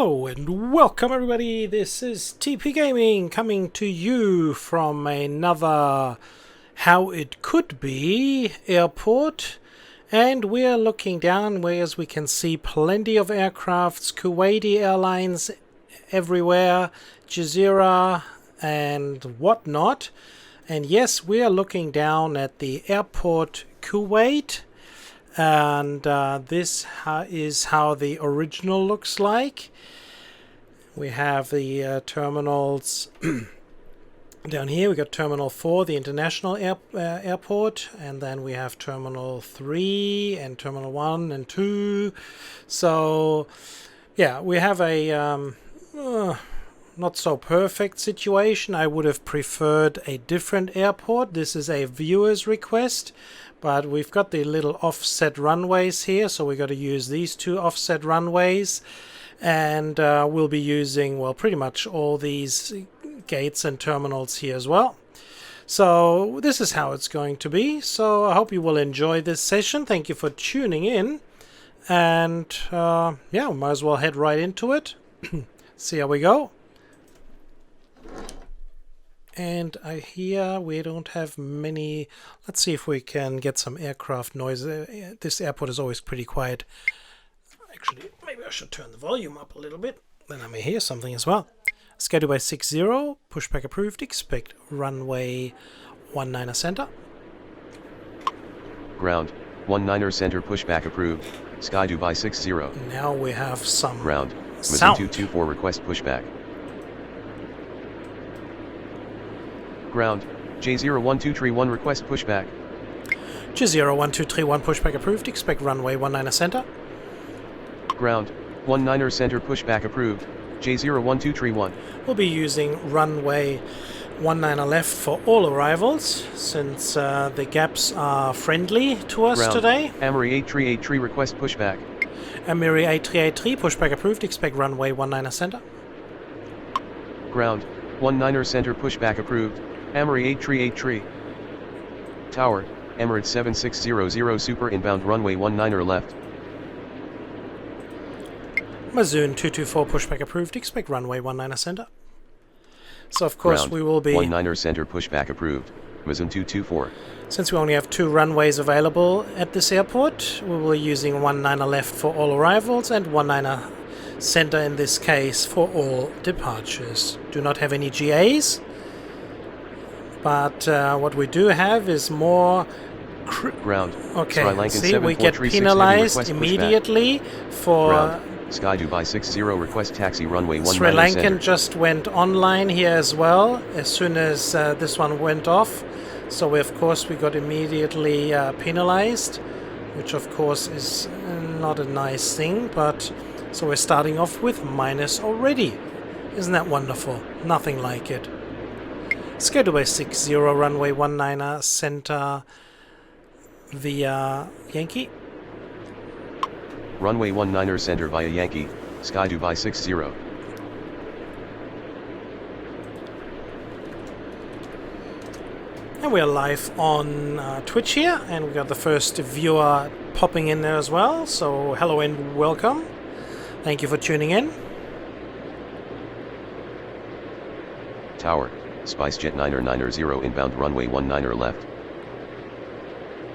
Hello and welcome everybody, this is TP Gaming coming to you from another How It Could Be airport, and we are looking down where as we can see plenty of aircrafts, Kuwaiti Airlines everywhere, Jazeera and whatnot. And yes, we are looking down at the Airport Kuwait, and this is how the original looks like. We have the terminals down here. We got Terminal 4, the International Airport, and then we have Terminal 3 and Terminal 1 and 2. So yeah, we have a not so perfect situation. I would have preferred a different airport. This is a viewer's request, but we've got the little offset runways here, so we got to use these two offset runways, and we'll be using, well, pretty much all these gates and terminals here as well. So this is how it's going to be. So I hope you will enjoy this session. Thank you for tuning in, and yeah, we might as well head right into it. See how we go. And I hear we don't have many. Let's see if we can get some aircraft noise. This airport is always pretty quiet. Actually, maybe I should turn the volume up a little bit, then I may hear something as well. Schedule by 60, pushback approved, expect runway 19er center. Ground, 19er center pushback approved, Sky Dubai 60. Now we have some ground, sound. 224 request pushback. Ground, J01231 request pushback. J01231 pushback approved, expect runway 19er center. Ground, 19er center pushback approved, J01231. We'll be using runway 19er left for all arrivals, since the gaps are friendly to us Ground, today. Amiri 8383 request pushback. Amiri 8383 pushback approved, expect runway 19er center. Ground, 19er center pushback approved, Amiri 8383. Tower, Emirates 7600 super inbound runway 19er left. Mazoon 224 pushback approved, expect runway 19er center. So of course Ground, we will be 19er center pushback approved, Mazoon 224. Since we only have 2 runways available at this airport, we will be using 19er left for all arrivals and 19er center in this case for all departures. Do not have any GAs, but what we do have is more ground. Okay, see, we get penalized immediately for ground. Sky Dubai 60 request taxi runway 19 Sri Lankan center. just went online here as well as soon as this one went off. So we, of course, we got immediately penalized, which of course is not a nice thing, but so we're starting off with minus already. Isn't that wonderful? Nothing like it. Schedule by 60 runway 19er center via Yankee. Runway 19er center via Yankee, Sky Dubai 60. And we're live on Twitch here, and we got the first viewer popping in there as well. So hello and welcome. Thank you for tuning in. Tower, SpiceJet 990 inbound runway 19er left.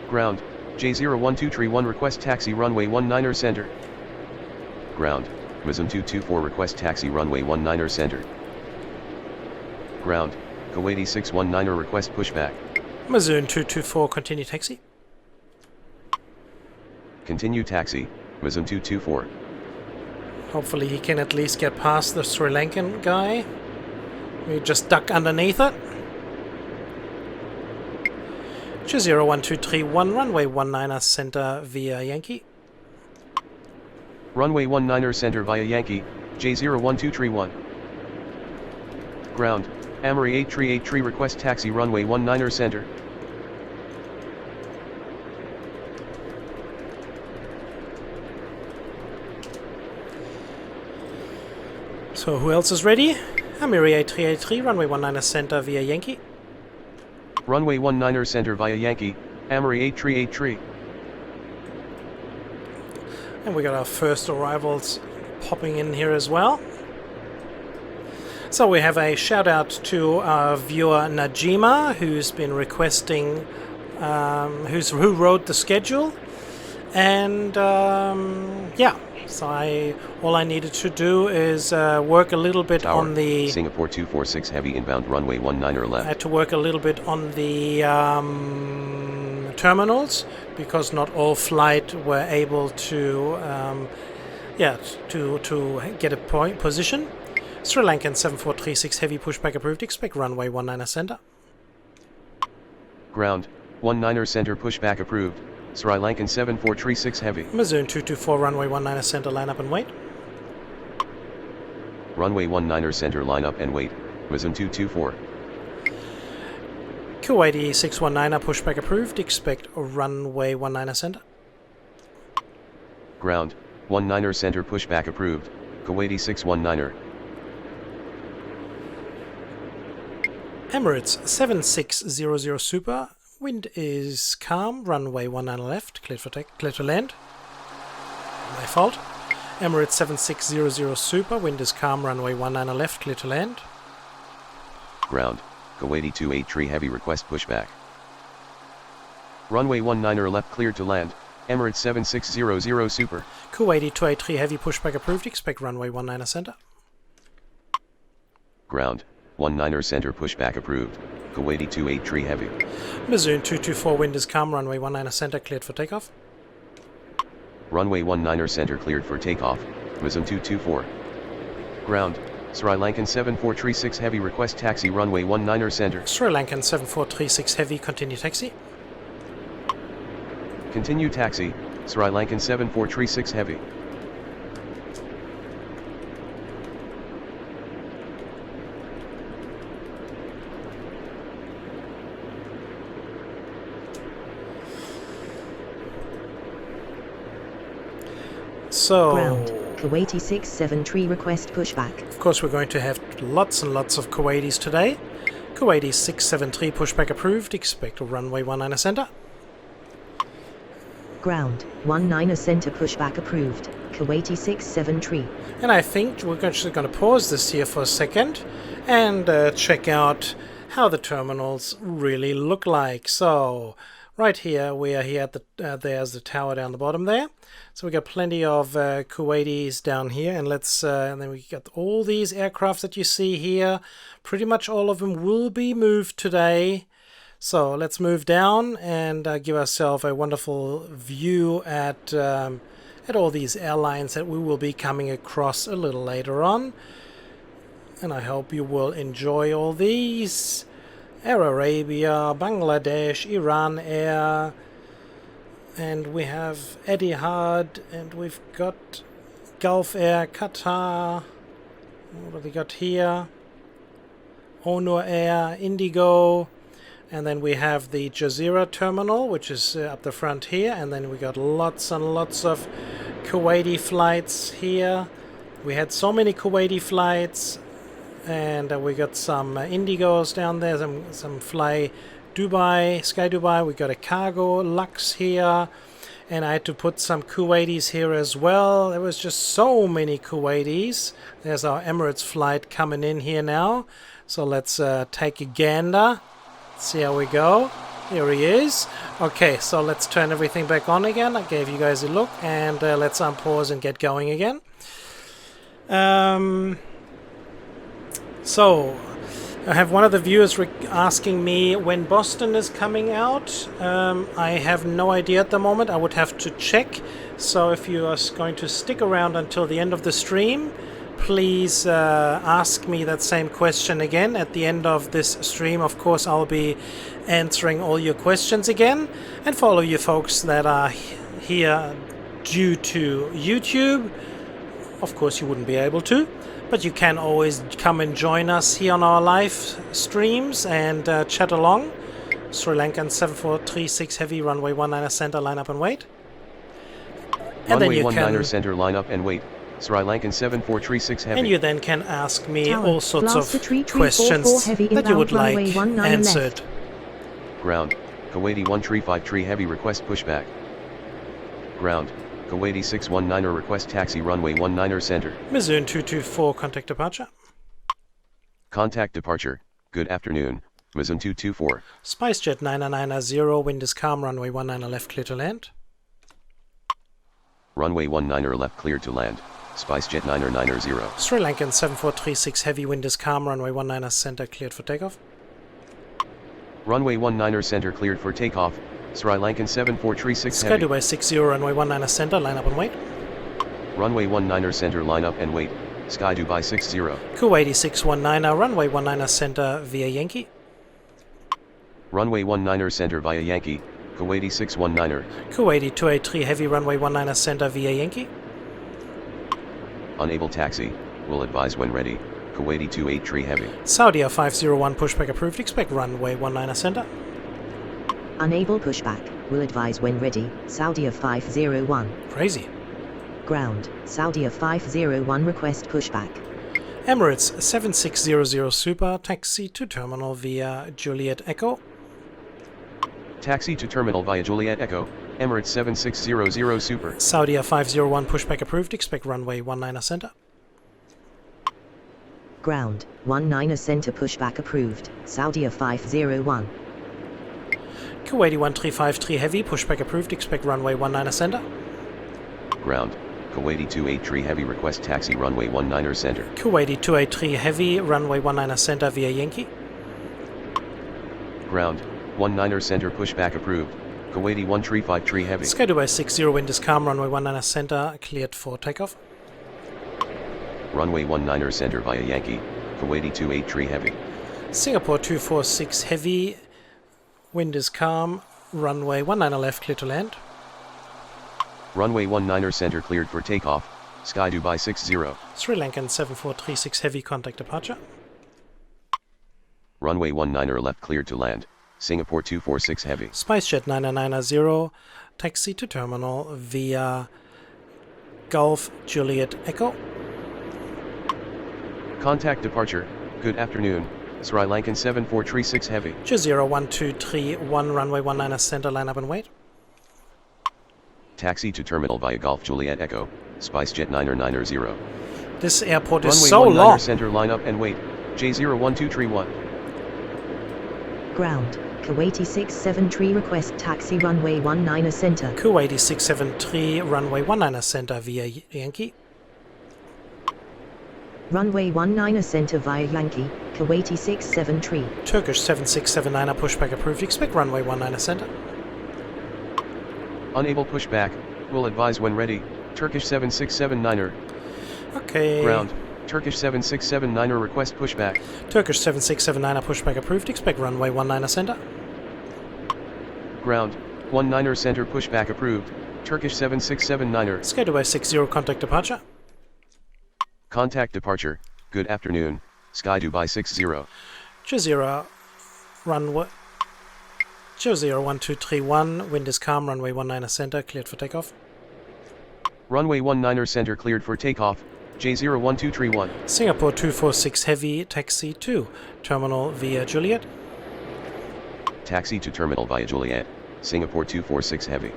Ground, J01231 request taxi runway 19er center. Ground, Mazoon 224 request taxi runway 19er center. Ground, Kuwaiti 619er request pushback. Mazoon 224 continue taxi. Continue taxi, Mazoon 224. Hopefully he can at least get past the Sri Lankan guy. We just duck underneath it. J01231 runway 19er center via Yankee. Runway 19er center via Yankee, J01231. Ground, Amiri 8383 request taxi runway 19er center. So who else is ready? Amiri 8383 runway 19er center via Yankee. Runway 19er center via Yankee, Amiri 8383. And we got our first arrivals popping in here as well. So we have a shout out to our viewer Najima, who's been requesting, who wrote the schedule, and yeah. So all I needed to do is work a little bit Tower, on the Singapore 246 heavy inbound runway 19er left. I had to work a little bit on the terminals because not all flight were able to to get a position. Sri Lankan 7436 heavy pushback approved. Expect runway 19er center. Ground 19er center pushback approved. Sri Lankan 7436 heavy. Mazoon 224 runway 19er center, line up and wait. Runway 19er center, line up and wait. Mazoon 224. Kuwaiti 619er pushback approved. Expect runway 19er center. Ground 19er center pushback approved. Kuwaiti 619er. Emirates 7600 Super. Wind is calm, runway 19 left, clear to land. My fault. Emirates 7600 Super, wind is calm, runway 19 left, clear to land. Ground, Kuwaiti 283 heavy request pushback. Runway 19er left, clear to land. Emirates 7600 Super. Kuwaiti 283 heavy pushback approved, expect runway 19 center. Ground, 19er center pushback approved. Kuwaiti 283 heavy. Mazoon 224 wind is calm, runway 19er center cleared for takeoff. Runway 19er center cleared for takeoff. Mazoon 224. Ground, Sri Lankan 7436 heavy request taxi runway 19er center. Sri Lankan 7436 heavy continue taxi. Continue taxi, Sri Lankan 7436 heavy. So, ground, Kuwaiti 673 request pushback. Of course we're going to have lots and lots of Kuwaitis today. Kuwaiti 673 pushback approved, expect a runway 19er center. Ground, 19er center pushback approved, Kuwaiti 673. And I think we're actually going to pause this here for a second and check out how the terminals really look like. So, right here, we are here at the, there's the tower down the bottom there. So we got plenty of Kuwaitis down here, and and then we got all these aircraft that you see here. Pretty much all of them will be moved today. So let's move down and give ourselves a wonderful view at all these airlines that we will be coming across a little later on. And I hope you will enjoy all these. Air Arabia, Bangladesh, Iran Air, and we have Etihad, and we've got Gulf Air, Qatar. What have we got here? Honor Air, Indigo, and then we have the Jazeera terminal, which is up the front here, and then we got lots and lots of Kuwaiti flights here. We had so many Kuwaiti flights. And we got some Indigos down there, some Fly Dubai, Sky Dubai. We got a Cargo Lux here, and I had to put some Kuwaitis here as well. There was just so many Kuwaitis. There's our Emirates flight coming in here now. So let's take a gander. See how we go. Here he is. Okay, so let's turn everything back on again. I gave you guys a look, and let's unpause and get going again. So, I have one of the viewers asking me when Boston is coming out. I have no idea at the moment. I would have to check. So if you are going to stick around until the end of the stream, please ask me that same question again at the end of this stream. Of course, I'll be answering all your questions again. And follow you folks that are here due to YouTube. Of course, you wouldn't be able to. But you can always come and join us here on our live streams and chat along. Sri Lankan 7436 heavy runway 19er center, line up and wait. And runway 19er center, line up and wait. Sri Lankan 7436 heavy. And you then can ask me Tower, all sorts of 344 heavy questions that you would like 19 answered. left. Ground, Kuwaiti 1353 heavy request pushback. Ground, Kuwaiti 619er request taxi runway 19er center. Mizoon 224, contact departure. Contact departure, good afternoon, Mizoon 224. SpiceJet 990, wind is calm, runway 19er left, clear to land. Runway 19er left cleared to land, SpiceJet 990. Sri Lankan 7436, heavy wind is calm, runway 19er center, cleared for takeoff. Runway 19er center cleared for takeoff, Sri Lankan 7436 Sky heavy. Dubai 60, runway 19er center, line up and wait. Runway 19er center line up and wait, Sky Dubai 60. Kuwaiti 619, runway 19er center via Yankee. Runway 19er center via Yankee, Kuwaiti 619er. Kuwaiti 283, heavy runway 19er center via Yankee. Unable taxi, will advise when ready, Kuwaiti 283 heavy. Saudi 501, pushback approved, expect runway 19er center. Unable pushback, will advise when ready, Saudi 501. Crazy. Ground, Saudi 501 request pushback. Emirates 7600 Super, taxi to terminal via Juliet Echo. Taxi to terminal via Juliet Echo, Emirates 7600 Super. Saudi 501, pushback approved, expect runway 19er center. Ground, 19er center pushback approved, Saudi 501. Kuwaiti 1353, heavy, pushback approved, expect runway 19er center. Ground, Kuwaiti 283 heavy request taxi runway 19er center. Kuwaiti 283, heavy, runway 19er center via Yankee. Ground, 19er center pushback approved, Kuwaiti 1353 heavy. Sky Dubai 60, wind is calm, runway 19er center, cleared for takeoff. Runway 19er center via Yankee, Kuwaiti 283 heavy. Singapore 246, heavy, wind is calm, runway 19er left, clear to land. Runway 19er center cleared for takeoff, Sky Dubai 60. Sri Lankan 7436, heavy, contact departure. Runway 19er left cleared to land, Singapore 246 heavy. SpiceJet 990, taxi to terminal via Gulf Juliet Echo. Contact departure, good afternoon, Sri Lankan 7436 heavy. Jazeera 1231, runway 19er center, line up and wait. Taxi to terminal via Gulf Juliet Echo, SpiceJet 990. This airport Runway is so 19er long. center line up and wait, J01231. Ground, Kuwaiti 673 request taxi runway 19er center. Kuwaiti 673, runway 19er center via Yankee. Runway 19er center via Yankee, Kuwaiti 673. Turkish 7679, pushback approved, expect runway 19er center. Unable pushback, will advise when ready, Turkish 7679er. Okay. Ground, Turkish 7679er request pushback. Turkish 7679, pushback approved, expect runway 19er center. Ground, 19er center pushback approved, Turkish 7679er. Sky Dubai 60, contact departure. Contact departure, good afternoon, Sky Dubai 60. Jazeera, runway. Jazeera 1231, wind is calm, runway 19er center, cleared for takeoff. Runway 19er center cleared for takeoff, J01231. Singapore 246, heavy, taxi to terminal via Juliet. Taxi to terminal via Juliet, Singapore 246 heavy.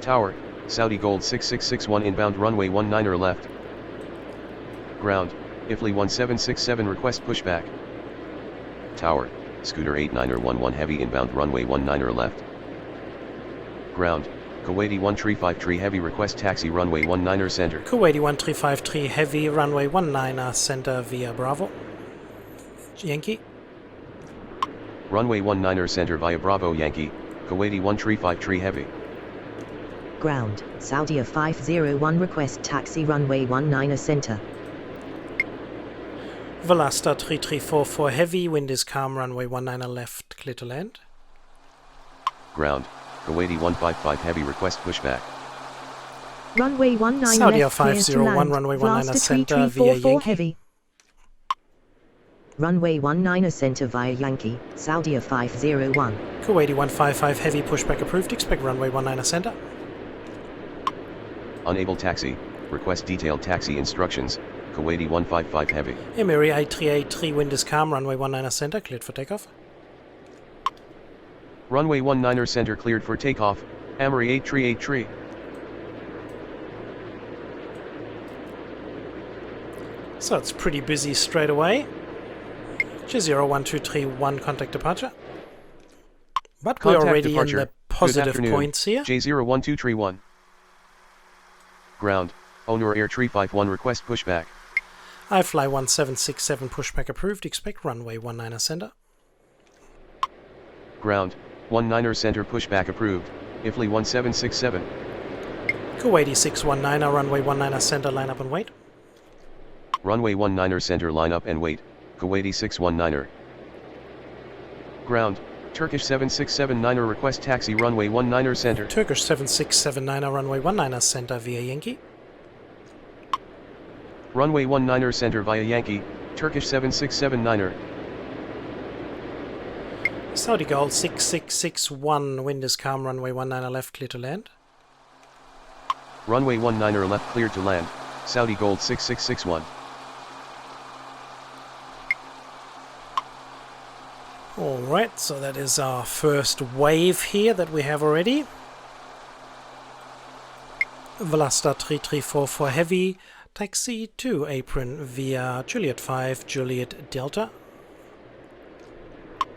Tower, Saudi Gold 6661 inbound runway 19er left. Ground, IFLI 1767 request pushback. Tower, Scooter 89er11 heavy inbound runway 19er left. Ground, Kuwaiti 1353 heavy request taxi runway 19er center. Kuwaiti 1353, heavy, runway 19er center via Bravo. Yankee. Runway 19er center via Bravo Yankee, Kuwaiti 1353 heavy. Ground, Saudi 501 request taxi runway 19er center. Velastar 3344, heavy, wind is calm, runway 19er left, clear to land. Ground, Kuwaiti 155 heavy request pushback. Runway 19 Saudi left clears to 501, land. runway 19er Blaster center via 3344 Yankee. heavy. Runway 19er center via Yankee, Saudi 501. Kuwaiti 155, heavy, pushback approved, expect runway 19er center. Unable taxi, request detailed taxi instructions, Kuwaiti 155 heavy. Emiri 8383, wind is calm, runway 19er center, cleared for takeoff. Runway 19er center cleared for takeoff, Amri 8383. So it's pretty busy straight away. J01231 contact departure. But we're Contact already departure. in the positive Good afternoon. points here. J01231. Ground. Owner Air Tree 51 request pushback. iFly 1767 pushback approved. Expect runway 19er center. Ground. 19er center pushback approved. IFLY 1767. Kuwaiti 619er runway 19er center, line up and wait. Runway 19er center line up and wait. Kuwaiti 619er. Ground. Turkish 7679er request taxi runway 19er center. Turkish 7679er runway 19er center via Yankee. Runway 19er center via Yankee. Turkish 7679er. Saudi Gold 6661, wind is calm, runway 19er left, clear to land. Runway 19er left cleared to land. Saudi Gold 6661. Alright, so that is our first wave here that we have already. Velastar 3344 heavy, taxi to apron via Juliet 5, Juliet Delta.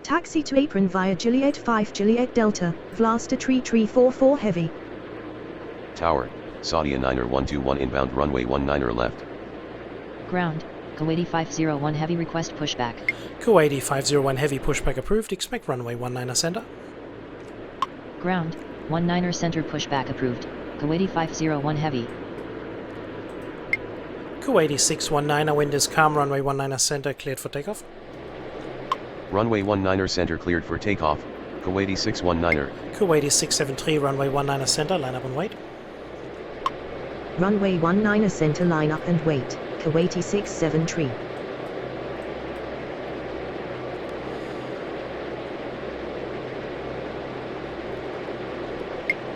Taxi to apron via Juliet 5 Juliet Delta, Vlasta 3344 heavy. Tower. Saudia 9er 121 inbound runway 19er left. Ground. Kuwaiti 501 heavy request pushback. Kuwaiti 501 heavy pushback approved. Expect runway 19er center. Ground. 19er center pushback approved. Kuwaiti 501 heavy. Kuwaiti 619er, wind is calm, runway 19er center, cleared for takeoff. Runway 19er center cleared for takeoff. Kuwaiti 619er. Kuwaiti 673, runway 19er center, line up and wait. Runway 19er center line up and wait. Kuwaiti 673.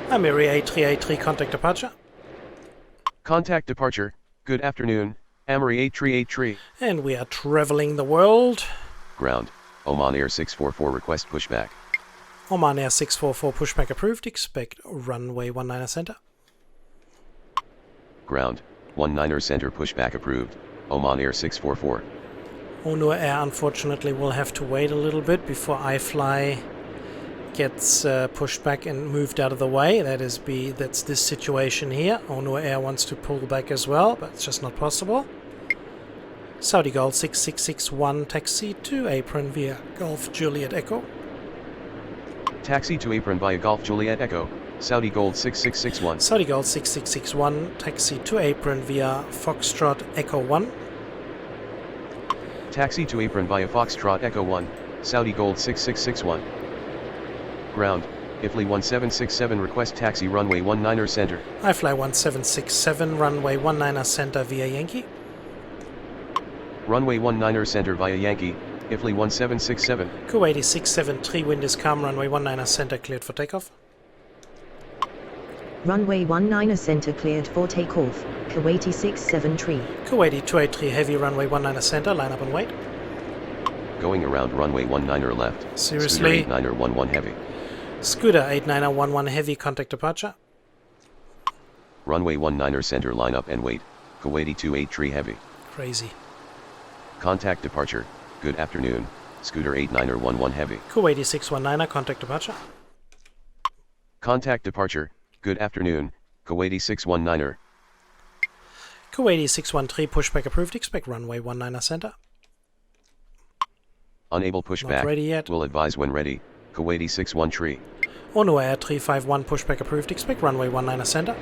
Amiri 8383, contact departure. Contact departure. Good afternoon. Amri 8383. And we are traveling the world. Ground. Oman Air 644 request pushback. Oman Air 644 pushback approved. Expect runway 19er center. Ground. 19er center pushback approved. Oman Air 644. Onur Air unfortunately will have to wait a little bit before iFly gets pushed back and moved out of the way. That's this situation here. Onur Air wants to pull back as well, but it's just not possible. Saudi Gold 6661 taxi to apron via Golf Juliet Echo. Taxi to apron via Golf Juliet Echo. Saudi Gold 6661. Saudi Gold 6661 taxi to apron via Foxtrot Echo 1. Taxi to apron via Foxtrot Echo 1. Saudi Gold 6661. Ground. IFLY 1767 request taxi runway 19er center. iFly 1767 runway 19er center via Yankee. Runway 19er center via Yankee. IFLY 1767. Kuwaiti 673, wind is calm, runway 19er center cleared for takeoff. Runway 19er center cleared for takeoff. Kuwaiti 673. Kuwaiti 283 heavy, runway 19er center, line up and wait. Going around runway 19er left. Seriously? Scooter 89er 11 heavy. Scooter 89er 11 heavy, contact departure. Runway 19er center line up and wait. Kuwaiti 283 heavy. Crazy. Contact departure. Good afternoon. Scooter 89er 11 heavy. Kuwaiti 619er, contact departure. Contact departure. Good afternoon. Kuwaiti 619er. Kuwaiti 613 pushback approved. Expect runway 19er center. Unable pushback. Not ready yet. Will advise when ready. Kuwaiti 613. Onur Air 351 pushback approved. Expect runway 19er center.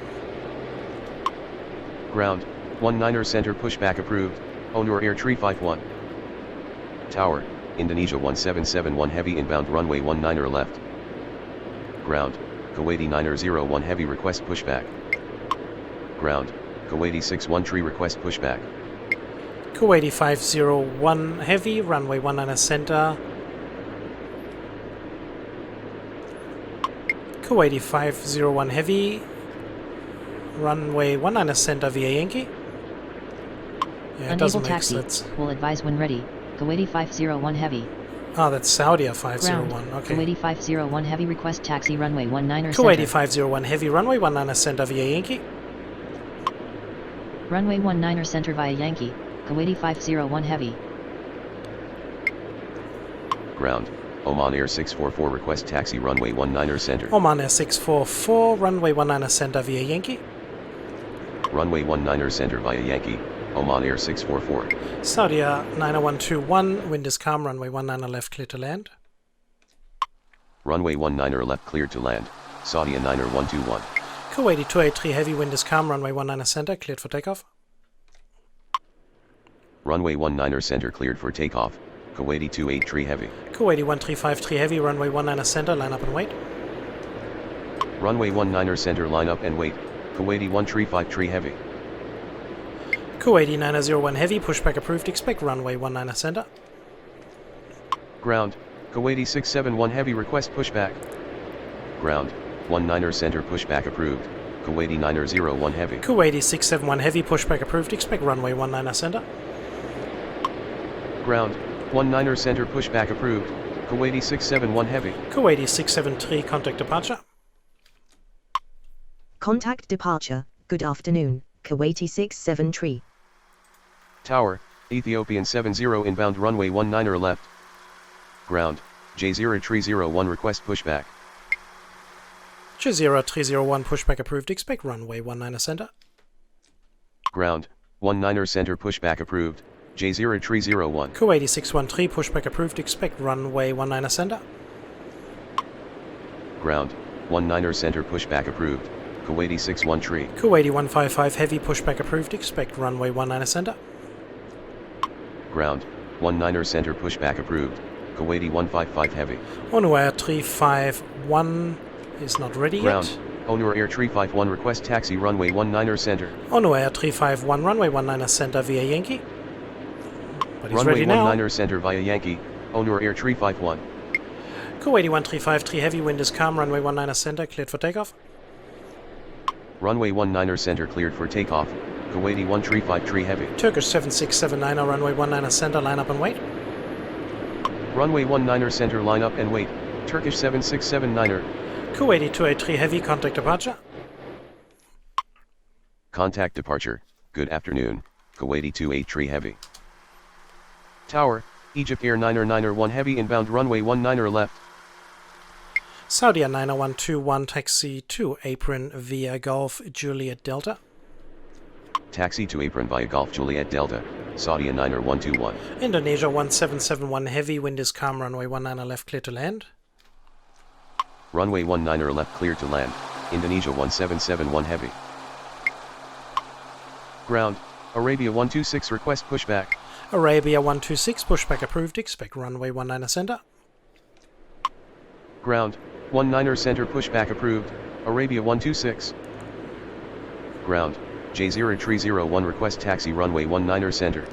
Ground. 19er center pushback approved. Onur Air 351. Tower. Indonesia 1771 heavy inbound runway 19er left. Ground. Kuwaiti 901 heavy request pushback. Ground. Kuwaiti 613 request pushback. Kuwaiti 501 heavy, runway 19er center. Kuwaiti 501 heavy, runway 19er center via Yankee. Yeah, it doesn't Unable make taxi. sense. Will advise when ready. Kuwaiti 501 heavy. Oh, that's Saudi 501. Ground. Okay. Kuwaiti 501 heavy request taxi runway 19er center. Kuwaiti 501 heavy, runway 19er center via Yankee. Runway 19er center via Yankee. Kuwaiti 501 Heavy. Ground, Oman Air 644 request taxi runway 19er center. Oman Air 644, runway 19er center via Yankee. Runway 19er center via Yankee, Oman Air 644. Saudi Air 90121, wind is calm, runway 19er left, clear to land. Runway 19er left cleared to land, Saudi Air 90121. Kuwaiti 283 heavy, wind is calm, runway 19er center, cleared for takeoff. Runway 19er center cleared for takeoff, Kuwaiti 283 heavy. Kuwaiti 1353 heavy, runway 19er center, line up and wait. Runway 19er center line up and wait, Kuwaiti 1353 heavy. Kuwaiti 901 heavy, pushback approved, expect runway 19er center. Ground, Kuwaiti 671 heavy request pushback. Ground, 19er center pushback approved, Kuwaiti 901 heavy. Kuwaiti 671 heavy, pushback approved, expect runway 19er center. Ground, 19er center pushback approved, Kuwaiti 671 heavy. Kuwaiti 673, contact departure. Contact departure. Good afternoon, Kuwaiti 673. Tower, Ethiopian 70 inbound runway 19er left. Ground, J0301 request pushback. J0301, pushback approved, expect runway 19er center. Ground, 19er center pushback approved, J0301. Kuwaiti 613, pushback approved, expect runway 19er center. Ground, 19er center pushback approved, Kuwaiti 613. Kuwaiti 155 heavy, pushback approved, expect runway 19er center. Ground, 19er center pushback approved, Kuwaiti 155 heavy. Onur Air 351 is not ready Ground, yet. Onur Air 351 request taxi runway 19er center. Onur Air 351, runway 19er center via Yankee. But he's Runway ready now. 19er center via Yankee, Onur Air 351. Kuwaiti 1353 heavy, wind is calm, runway 19er center, cleared for takeoff. Runway 19er center cleared for takeoff, Kuwaiti 1353 heavy. Turkish 7679, runway 19er center, line up and wait. Runway 19er center line up and wait, Turkish 7679er. Kuwaiti 283 heavy, contact departure. Contact departure, good afternoon, Kuwaiti 283 heavy. Tower, Egypt Air 901 heavy inbound runway 19er left. Saudi Air 90121, taxi to apron via Golf Juliet Delta. Taxi to apron via Golf Juliet Delta, Saudi Air 90121. Indonesia 1771 heavy, wind is calm, runway 19er left, clear to land. Runway 19er left clear to land, Indonesia 1771 heavy. Ground, Arabia 126 request pushback. Arabia 126, pushback approved, expect runway 19er center. Ground, 19er center pushback approved, Arabia 126. Ground, J0301 request taxi runway 19er center.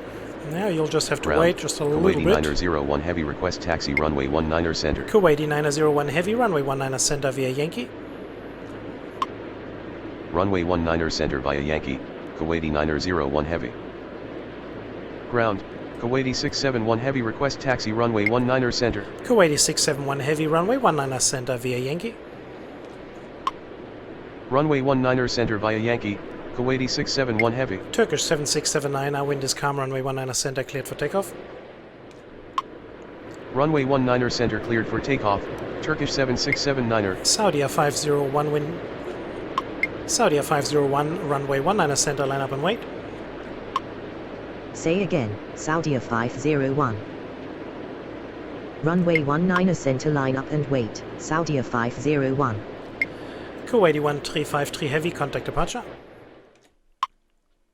Now you'll just have to Ground, wait just a little Kuwaiti bit. 901 heavy request taxi runway 19er center. Kuwaiti 901 heavy, runway 19er center via Yankee. Runway 19er center via Yankee, Kuwaiti 901 heavy. Ground, Kuwaiti 671 heavy request taxi runway 19er center. Kuwaiti 671 heavy, runway 19er center via Yankee. Runway 19er center via Yankee, Kuwaiti 671 heavy. Turkish 7679, our wind is calm, runway 19er center cleared for takeoff. Runway 19er center cleared for takeoff, Turkish 7679er. Saudi Air 501 wind. Saudi Air 501, runway 19er center, line up and wait. Say again, Saudi Air 501. Runway 19er center, line up and wait, Saudi Air 501. Kuwaiti 1353 heavy, contact departure.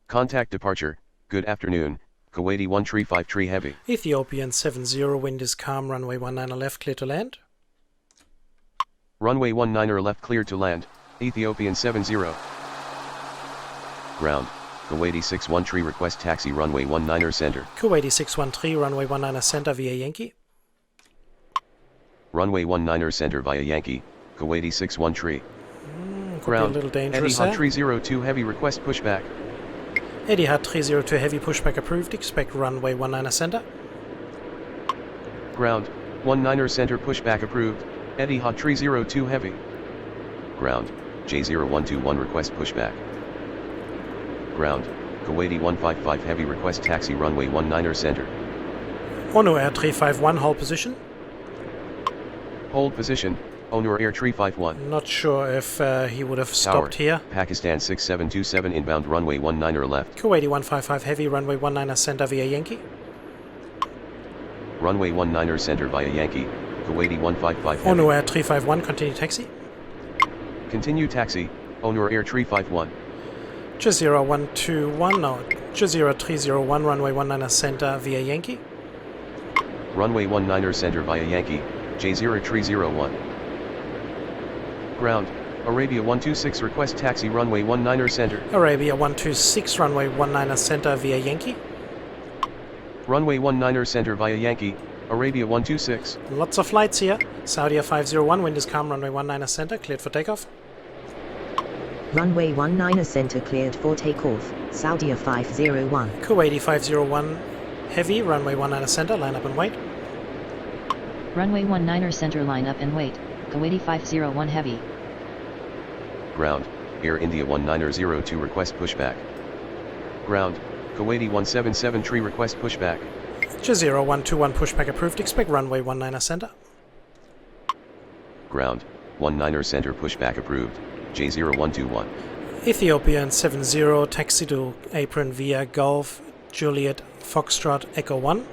Contact departure, good afternoon, Kuwaiti 1353 heavy. Ethiopian 70, wind is calm, runway 19er left, clear to land. Runway 19er left cleared to land, Ethiopian 70. Ground, Kuwaiti 613 request taxi runway 19er center. Kuwaiti 613, runway 19er center via Yankee. Runway 19er center via Yankee, Kuwaiti 613. Could Ground, be a little dangerous there. Etihad 302 heavy request pushback. Etihad 302 heavy, pushback approved, expect runway 19er center. Ground, 19er center pushback approved, Etihad 302 heavy. Ground, J0121 request pushback. Ground, Kuwaiti 155 Heavy request taxi runway 19er center. Ono Air 351, hold position. Hold position, Onur Air 351. Not sure if he would have Tower, stopped here. Pakistan 6727 inbound runway 19er left. Kuwaiti 155 Heavy, runway 19er center via Yankee. Runway 19er center via Yankee, Kuwaiti 155 Heavy. Ono Air 351, continue taxi. Continue taxi, Onur Air 351. Jazeera 121, no, Jazeera 301, runway 19er center via Yankee. Runway 19er center via Yankee, J0 301. Ground, Arabia 126 request taxi runway 19er center. Arabia 126, runway 19er center via Yankee. Runway 19er center via Yankee, Arabia 126. Lots of flights here. Saudi 501, wind is calm, runway 19er center, cleared for takeoff. Runway 19er center cleared for takeoff. Saudi 501. Kuwaiti 501 Heavy, runway 19er center, line up and wait. Runway 19er center, line up and wait. Kuwaiti 501 Heavy. Ground, Air India 1902 request pushback. Ground, Kuwaiti 1773 request pushback. Jazeera 121 pushback approved, expect runway 19er center. Ground, 19er center pushback approved, J0121. Ethiopian 70, taxi to apron via Golf, Juliet, Foxtrot, Echo 1.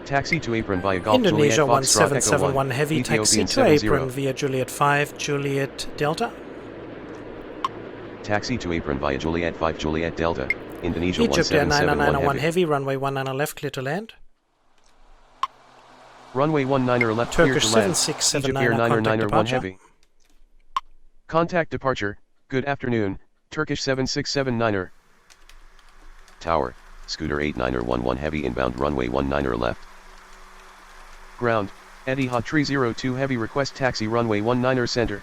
Taxi to apron via Golf, Indonesia Juliet, Foxtrot, Echo 1. 1771 Heavy, taxi Ethiopian to 70. apron via Juliet 5, Juliet Delta. Taxi to apron via Juliet 5, Juliet Delta, Indonesia Egypt Air 1771 9901 Heavy. Heavy, runway 19er left, clear to land. Runway 19er left clear Turkish to land. 7679 Egypt Air contact 9901 departure. Heavy. Contact departure, good afternoon, Turkish 7679er. Tower, Scooter 8911 Heavy inbound runway 19er left. Ground, Etihad 302 Heavy request taxi runway 19er center.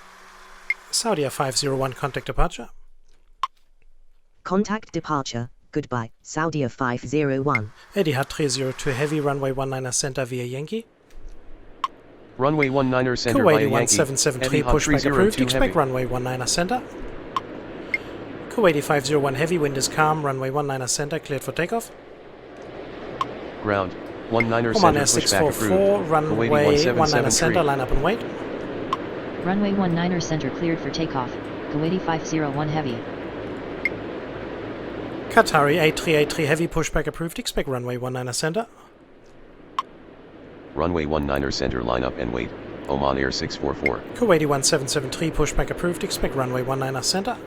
Saudi 501 contact departure. Contact departure. Goodbye. Saudi 501. Etihad 302 Heavy, runway 19er center via Yankee. Runway 19er center via Kuwaiti Yankee. 1773 Etihad pushback 302 approved, expect Heavy. runway 19er center. Kuwaiti 501 Heavy, wind is calm, runway 19er center, cleared for takeoff. Ground, 19er Oman center Air pushback 644, approved. runway Kuwaiti 19er center, 1773. line up and wait. Runway 19er center cleared for takeoff. Kuwaiti 501 Heavy. Qatari 8383 Heavy, pushback approved, expect runway 19er center. Runway 19er center line up and wait. Oman Air 644. Kuwaiti 1773 pushback approved, expect runway 19er center.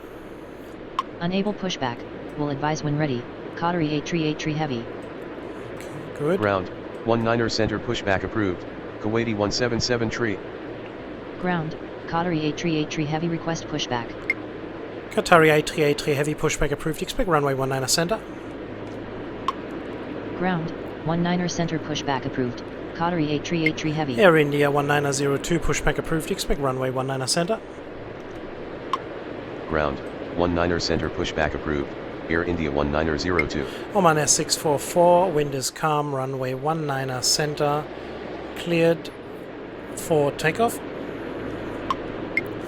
Unable pushback. Will advise when ready. Qatari 8383 Heavy. Good. Ground, 19er center pushback approved. Kuwaiti 1773. Ground. Qatari 8383 Heavy request pushback. Qatari 8383 Heavy, pushback approved, expect runway 19er center. Ground. 19er center pushback approved. Qatari 8383 Heavy. Air India 1902 pushback approved, expect runway 19er center. Ground, 19er center pushback approved. Air India 1902. Oman Air 644, wind is calm, runway 19er center, cleared for takeoff.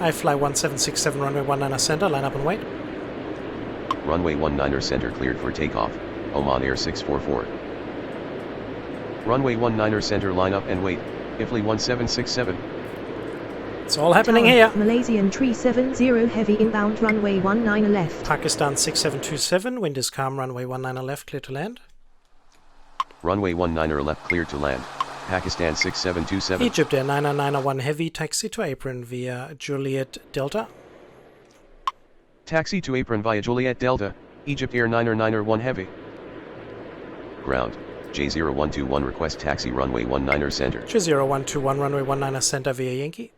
iFly 1767, runway 19er center, line up and wait. Runway 19er center cleared for takeoff. Oman Air 644. Runway 19er center line up and wait. IFLY 1767. It's all happening Tower, here. Malaysian 370 Heavy inbound runway 19er left. Pakistan 6727, wind is calm, runway 19er left, clear to land. Runway 19er left cleared to land. Pakistan 6727. Egypt Air 9901 Heavy, taxi to apron via Juliet Delta. Taxi to apron via Juliet Delta, Egypt Air 9901 Heavy. Ground, J0121 request taxi runway 19er center. Jazeera 121, runway 19er center via Yankee.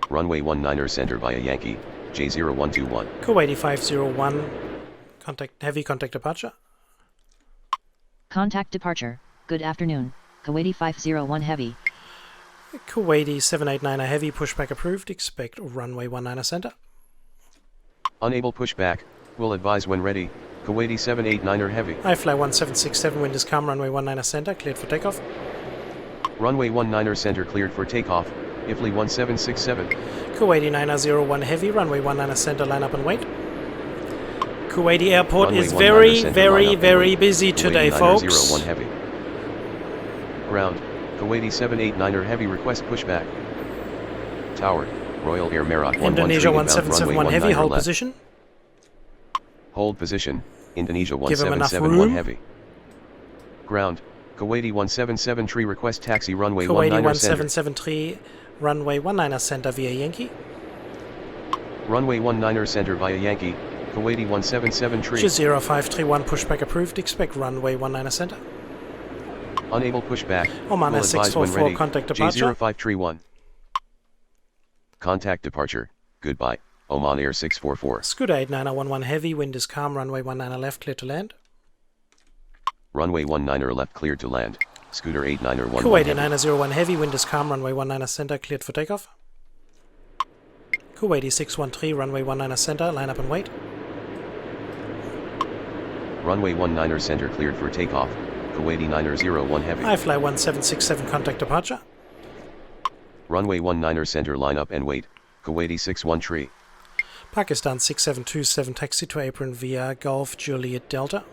Runway 19er center via Yankee, J0121. Kuwaiti 501, heavy contact departure. Contact departure. Good afternoon. Kuwaiti 501 Heavy. Kuwaiti 789 Heavy, pushback approved, expect runway 19er center. Unable pushback, will advise when ready. Kuwaiti 789er Heavy. iFly 1767, wind is calm, runway 19er center, cleared for takeoff. Runway 19er center cleared for takeoff, IFLY 1767. Kuwaiti 901 Heavy, runway 19er center, line up and wait. Kuwaiti Airport Runway is 19 very, center, very, line up very and busy Kuwaiti today, 901 folks. heavy. Ground, Kuwaiti 789er heavy request pushback. Tower, Royal Air Maroc 113 Indonesia inbound, runway 1771 heavy, 19 hold left. position. Hold position, Indonesia Give him enough 1771 room. heavy. Ground, Kuwaiti 177 request taxi runway Kuwaiti 19er center. 1773, runway 19er center via Yankee. Runway 19er center via Yankee, Kuwaiti 177 0531 pushback approved, expect runway 19er center. Unable pushback, Oman will advise when 644 ready, contact departure. J0531. Contact departure, goodbye, Oman Air 644. Scooter 8911 heavy, wind is calm, runway 19er left, clear to land. Runway 19er left cleared to land, Scooter 8911 Kuwaiti heavy. 901 heavy, wind is calm, runway 19er center, cleared for takeoff. Kuwaiti 613, runway 19er center, line up and wait. Runway 19er center cleared for takeoff, Kuwaiti 901 heavy. iFly 1767 contact departure. Runway 19er center line up and wait, Kuwaiti 613. Pakistan 6727 taxi to apron via Golf Juliet Delta.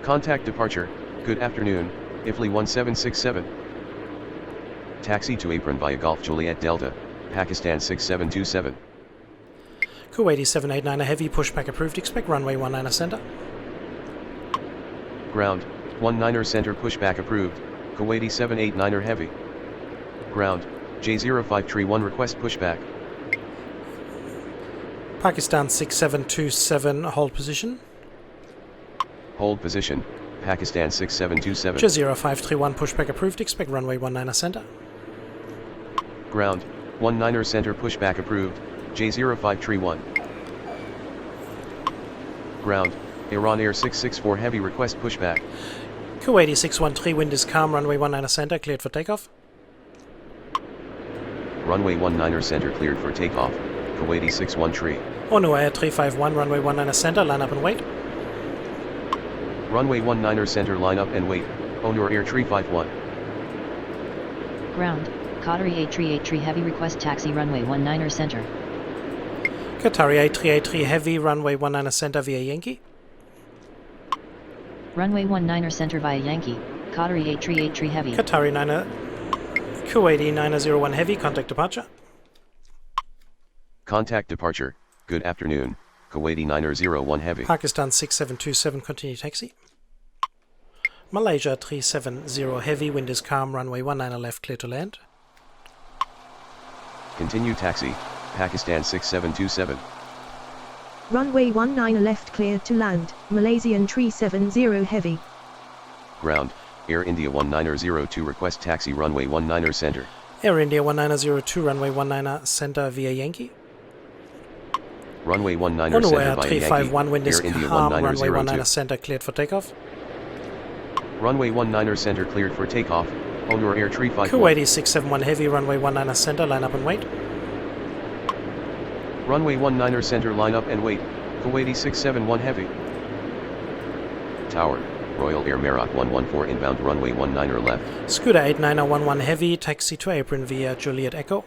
Contact departure, good afternoon, IFLY 1767. Taxi to apron via Golf Juliet Delta, Pakistan 6727. Kuwaiti 789 heavy, pushback approved, expect runway 19er center. Ground, 19er center pushback approved, Kuwaiti 789er heavy. Ground, J0531 request pushback. Pakistan 6727 hold position. Hold position, Pakistan 6727. 0531 pushback approved, expect runway 19er center. Ground, 19er center pushback approved, J0531. Ground, Iran Air 664 heavy request pushback. Kuwaiti 613, wind is calm, runway 19er center, cleared for takeoff. Runway 19er center cleared for takeoff, Kuwaiti 613. Onu Air 351, runway 19er center, line up and wait. Runway 19er center line up and wait, Onur Air 351. Ground, Qatari 8383 heavy request taxi runway 19er center. Qatari 8383 heavy, runway 19er center via Yankee. Runway 19er center via Yankee, Qatari 8383 heavy. Qatari 9er, Kuwaiti 901 heavy, contact departure. Contact departure, good afternoon, Kuwaiti 901 heavy. Pakistan 6727, continue taxi. Malaysia 370 heavy, wind is calm, runway 19er left, clear to land. Continue taxi, Pakistan 6727. Runway 19 left clear to land, Malaysian 370 heavy. Ground, Air India 1902 request taxi runway 19er center. Air India 1902, runway 19er center via Yankee. Runway 19er Onu center Air via 351, Yankee, wind is Air India calm, runway 19er 1902. center, cleared for takeoff. Runway 19er center cleared for takeoff, Onur Air 351. Kuwaiti 671 heavy, runway 19er center, line up and wait. Runway 19er center line up and wait, Kuwaiti 671 heavy. Tower, Royal Air Maroc 114 inbound runway 19er left. Scooter 89011 heavy, taxi to apron via Juliet Echo.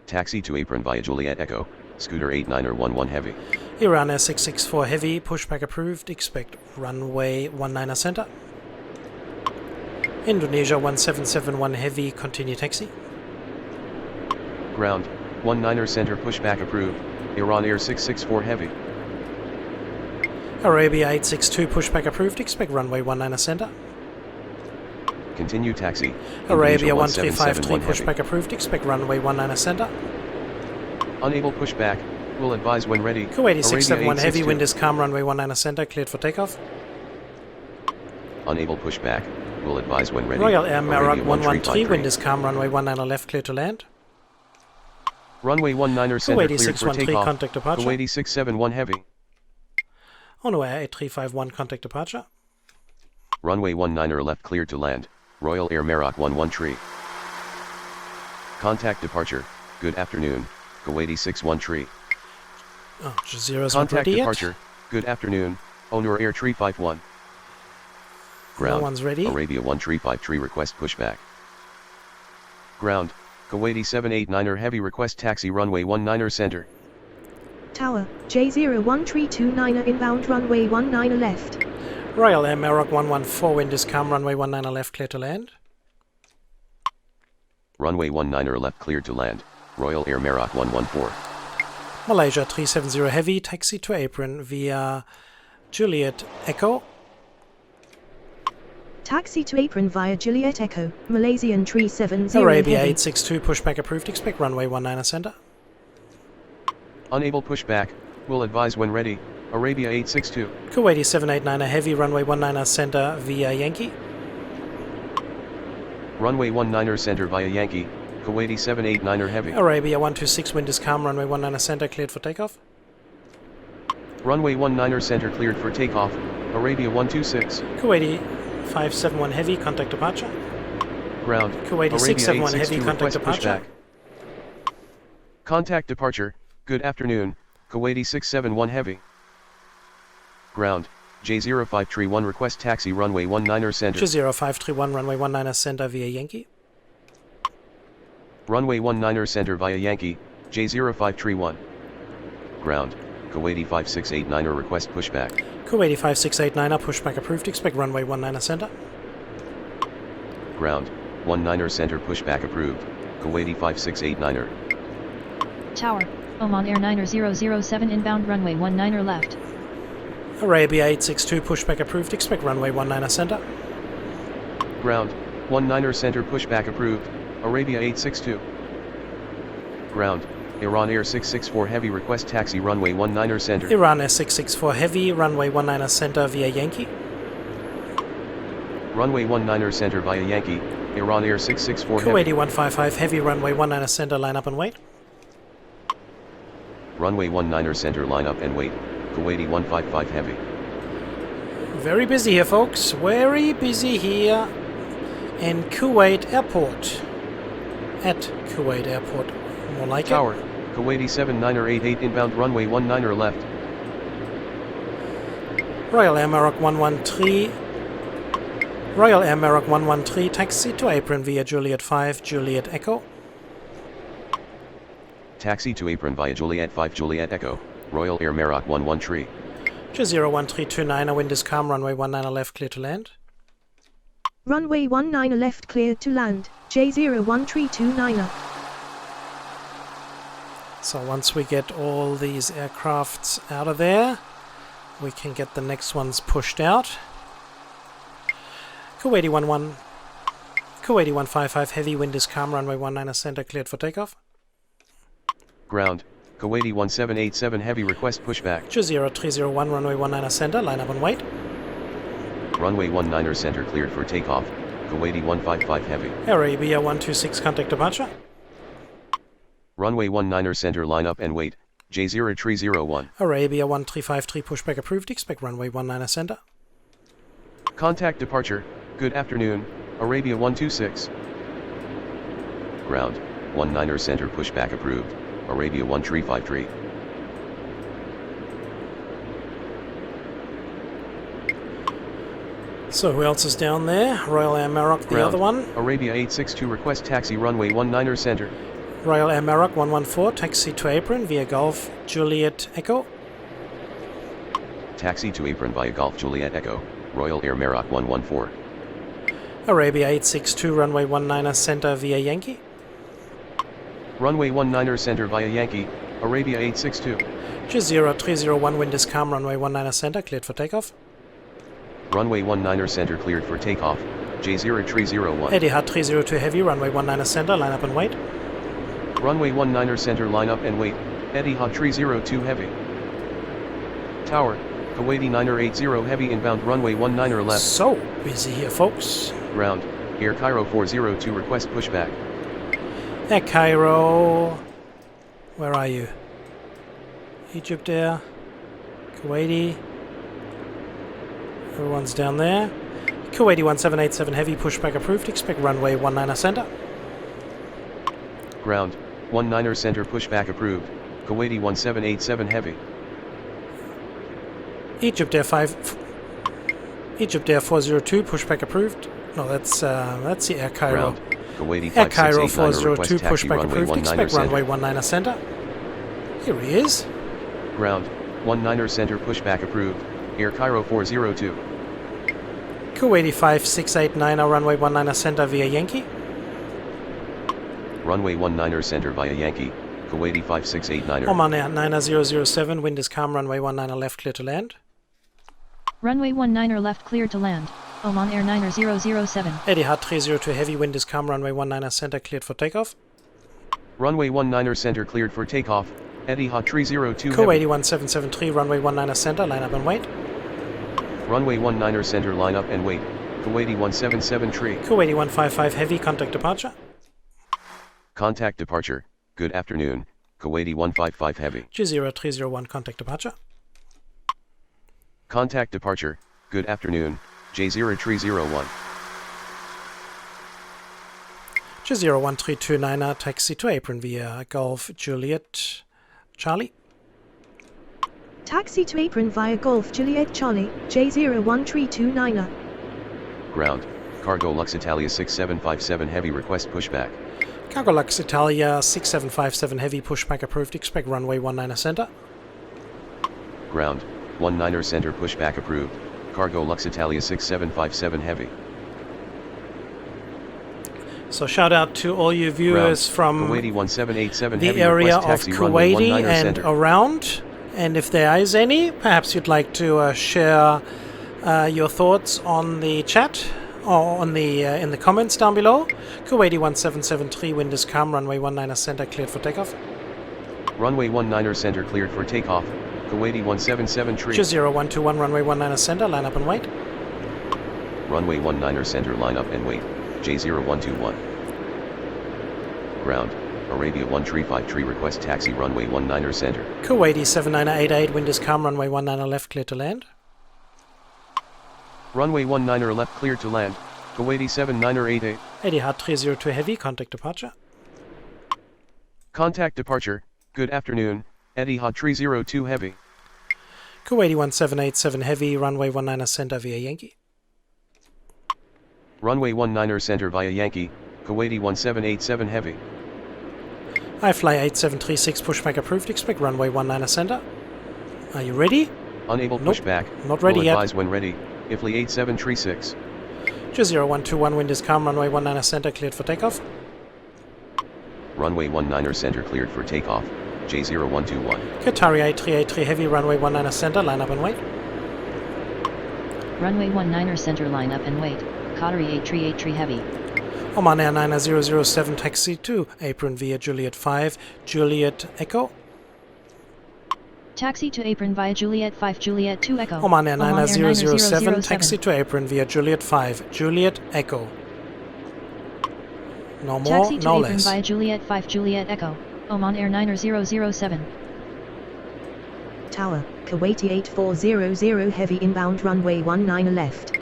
Taxi to apron via Juliet Echo, Scooter 89er11 heavy. Iran Air 664 heavy, pushback approved, expect runway 19er center. Indonesia 1771 heavy, continue taxi. Ground, 19er center pushback approved, Iran Air 664 heavy. Arabia 862 pushback approved, expect runway 19er center. Continue taxi, Arabia Indonesia 1353 1771 heavy. pushback approved, expect runway 19er center. Unable pushback, will advise when ready. Kuwaiti 671 heavy, 862. wind is calm, runway 19er center, cleared for takeoff. Unable pushback, will advise when ready. Royal Air Maroc Arabia 113, 1353. wind is calm, runway 19er left, clear to land. Runway 19er center Kuwaiti cleared for 613 takeoff, contact departure. Kuwaiti 671 heavy. Onu Air 8351 contact departure. Runway 19er left cleared to land, Royal Air Maroc 113. Contact departure, good afternoon, Kuwaiti 613. Oh, Jazeera's not Contact ready yet. departure, good afternoon, Onur Air 351. Ground, one's ready. Arabia 1353 request pushback. Ground, Kuwaiti 789er heavy request taxi runway 19er center. Tower, J0132 inbound runway 19 left. Royal Air Maroc 114, wind is calm, runway 19 left, clear to land. Runway 19 left cleared to land. Royal Air Maroc 114. Malaysia 370 heavy, taxi to apron via Juliet Echo. Taxi to apron via Juliet Echo, Malaysian 370 Arabia heavy. 862, pushback approved, expect runway 19 center. Unable pushback. Will advise when ready. Arabia 862. Kuwaiti 789 heavy, runway 19 center via Yankee. Runway 19 center via Yankee. Kuwaiti 789 heavy. Arabia 126, wind is calm, runway 19 center, cleared for takeoff. Runway 19 center cleared for takeoff. Arabia 126. Kuwaiti 571 heavy, contact departure. Ground. Kuwaiti Arabia 671 heavy, 862 contact request departure. pushback. Contact departure. Good afternoon. Kuwaiti 671 heavy. Ground. J0531 request taxi runway 19 center. J0531, runway 19 center via Yankee. Runway 19 center via Yankee. J0531. Ground. Kuwaiti 5689 request pushback. Kuwaiti 5689, pushback approved, expect runway 19 center. Ground. 19 center pushback approved. Kuwaiti 5689. Tower, Oman Air 90007 inbound runway 19 left. Arabia 862, pushback approved, expect runway 19 center. Ground. 19 center pushback approved. Arabia 862. Ground. Iran Air 664 heavy request taxi runway 19 center. Iran Air 664 heavy, runway 19 center via Yankee. Runway 19 center via Yankee. Iran Air 664 heavy. Kuwaiti 155 heavy, runway 19 center, line up and wait. Runway 19 center line up and wait. Kuwaiti 155 heavy. Very busy here, folks. Very busy here in Kuwait Airport. At Kuwait Airport. More like Tower. it. Kuwaiti 7988 inbound runway 19 left. Royal Air Maroc 113. Royal Air Maroc 113, taxi to apron via Juliet 5, Juliet Echo. Taxi to apron via Juliet 5 Juliet Echo. Royal Air Maroc 113. J01329, wind is calm, runway 19 left, clear to land. Runway 19 left cleared to land, J01329. So once we get all these aircrafts out of there, we can get the next ones pushed out. Kuwaiti 155 heavy, wind is calm, runway 19 center, cleared for takeoff. Ground. Kuwaiti 1787 heavy request pushback. J0301, runway 19 center, line up and wait. Runway 19 center cleared for takeoff. Kuwaiti 155 heavy. Arabia 126, contact departure. Runway 19 center line up and wait. J0301. Arabia 1353, pushback approved, expect runway 19 center. Contact departure. Good afternoon. Arabia 126. Ground. 19 center pushback approved. Arabia 1353. So who else is down there? Royal Air Maroc, the Ground. other one. Arabia 862 request taxi runway 19 center. Royal Air Maroc 114, taxi to apron via Golf Juliet Echo. Taxi to apron via Golf Juliet Echo. Royal Air Maroc 114. Arabia 862, runway 19 center via Yankee. Runway 19 center via Yankee. Arabia 862. J0301, wind is calm, runway 19 center, cleared for takeoff. Runway 19 center cleared for takeoff. J0301. Etihad 302 heavy, runway 19 center, line up and wait. Runway 19 center line up and wait. Etihad 302 heavy. Tower. Kuwaiti 980 heavy inbound runway 19 left. So busy here, folks. Ground. Air Cairo 402 request pushback. Air Cairo. Where are you? Egypt Air. Kuwaiti. Everyone's down there. Kuwaiti 1787 heavy, pushback approved, expect runway 19 center. Ground. 19 center pushback approved. Kuwaiti 1787 heavy. Egypt Air 402, pushback approved. No, that's the Air Cairo. Ground. Kuwaiti Air Cairo 5689 402, request taxi pushback runway approved, 19 expect center. runway 19 center. Here he is. Ground, 19er center pushback approved, Air Cairo 402. Kuwaiti 5689er runway 19er center via Yankee. Runway 19er center via Yankee, Kuwaiti 5689er. Oman Air 90007, wind is calm, runway 19er left clear to land. Runway 19er left clear to land. Oman Air 90007. Etihad 302 heavy, wind is calm, runway 19er center cleared for takeoff. Runway 19er center cleared for takeoff, Etihad 302 heavy. Kuwaiti 1773, runway 19er center, line up and wait. Runway 19er center line up and wait, Kuwaiti 177 Kuwaiti 155 heavy, contact departure. Contact departure, good afternoon, Kuwaiti 155 heavy. G0301, contact departure. Contact departure, good afternoon, J0301. G01329er, taxi to apron via Golf Juliet Charlie. Taxi to apron via Golf Juliet Charlie, J01329er. Ground, Cargo Lux Italia 6757 heavy request pushback. Cargo Lux Italia 6757 heavy, pushback approved, expect runway 19er center. Ground, 19er center pushback approved, Cargo Lux Italia 6757 heavy. So shout out to all you viewers from Kuwaiti 1787 the heavy area request of taxi runway Kuwaiti 19er and center. around. And if there is any, perhaps you'd like to share your thoughts on the chat or on the in the comments down below. Kuwaiti 1773, wind is calm, runway 19er center cleared for takeoff. Runway 19er center cleared for takeoff, Kuwaiti 177 0121, runway 19er center, line up and wait. Runway 19er center line up and wait, J0121. Ground, Arabia 135 request taxi runway 19er center. Kuwaiti 7988, wind is calm, runway 19er left clear to land. Runway 19er left clear to land, Kuwaiti 7988. Etihad 302 heavy, contact departure. Contact departure, good afternoon, Etihad 302 heavy. Kuwaiti 1787 heavy, runway 19er center via Yankee. Runway 19er center via Yankee, Kuwaiti 1787 heavy. iFly 8736, pushback approved, expect runway 19er center. Are you ready? Unable Nope, pushback, not ready will yet. advise when ready, IFLY 8736. G0121, wind is calm, runway 19er center cleared for takeoff. Runway 19er center cleared for takeoff, J0121. Qatari 8383 heavy, runway 19er center, line up and wait. Runway 19er center line up and wait. Qatari 8383 heavy. Oman Air 9007 taxi to apron via Juliet 5, Juliet Echo. Taxi to apron via Juliet 5 Juliet 2 Echo. Oman Air 9007 9007. taxi to apron via Juliet 5, Juliet Echo. No more, Taxi to no apron less. via Juliet 5 Juliet Echo. Oman Air 9007. Tower, Kuwaiti 8400 heavy inbound runway 19er left.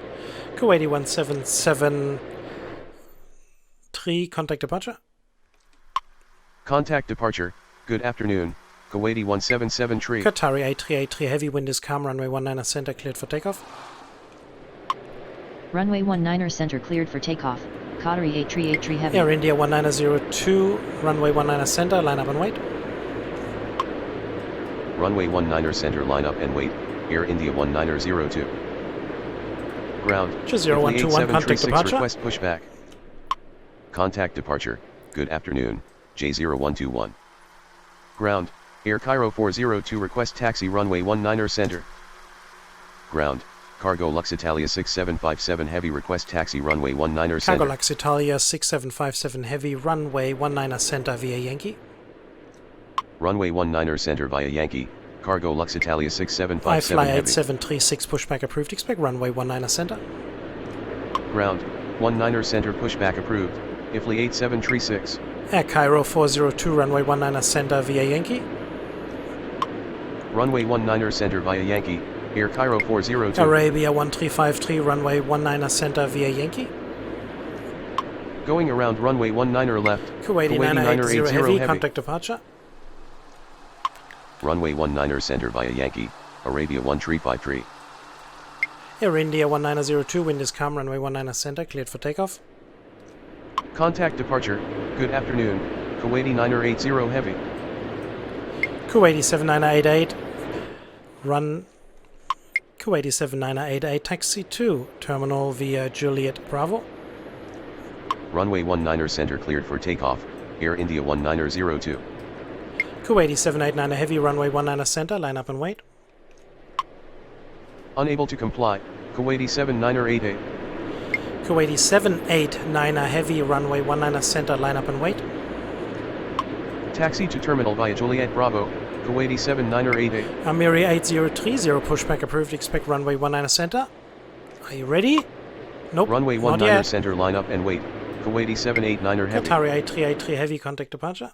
Kuwaiti 1773, contact departure. Contact departure, good afternoon, Kuwaiti 1773. Qatari 8383 heavy, wind is calm, runway 19er center cleared for takeoff. Runway 19er center cleared for takeoff. Qatari 8383 heavy. Air India 1902, runway 19er center, line up and wait. Runway 19er center line up and wait, Air India 1902. Ground, G0121, contact departure. request pushback. Contact departure, good afternoon, J0121. Ground, Air Cairo 402 request taxi runway 19er center. Ground, Cargo Lux Italia 6757 heavy request taxi runway 19er center. Cargo Lux Italia 6757 heavy, runway 19er center via Yankee. Runway 19er center via Yankee, Cargo Lux Italia 6757 iFly heavy. 8736, pushback approved, expect runway 19er center. Ground, 19er center pushback approved, IFLY 8736. Air Cairo 402, runway 19er center via Yankee. Runway 19er center via Yankee, Air Cairo 402. Arabia 1353, runway 19er center via Yankee. Going around runway 19er left, Kuwaiti 980 heavy, contact departure. Runway 19er center via Yankee, Arabia 1353. Air India 1902, wind is calm, runway 19er center, cleared for takeoff. Contact departure, good afternoon, Kuwaiti 980 heavy. Kuwaiti 7988, Run Kuwaiti 79888, taxi to terminal via Juliet Bravo. Runway 19er center cleared for takeoff, Air India 1902. Kuwaiti 789 heavy, runway 19 center, line up and wait. Unable to comply, Kuwaiti 79er 88. Kuwaiti 789 heavy, runway 19 center, line up and wait. Taxi to terminal via Juliet Bravo, Kuwaiti 79er 88. Amiri 8030, pushback approved, expect runway 19 center. Are you ready? Nope, Runway not 19er yet. center line up and wait, Kuwaiti 789er heavy. Qatari 8383 heavy, contact departure.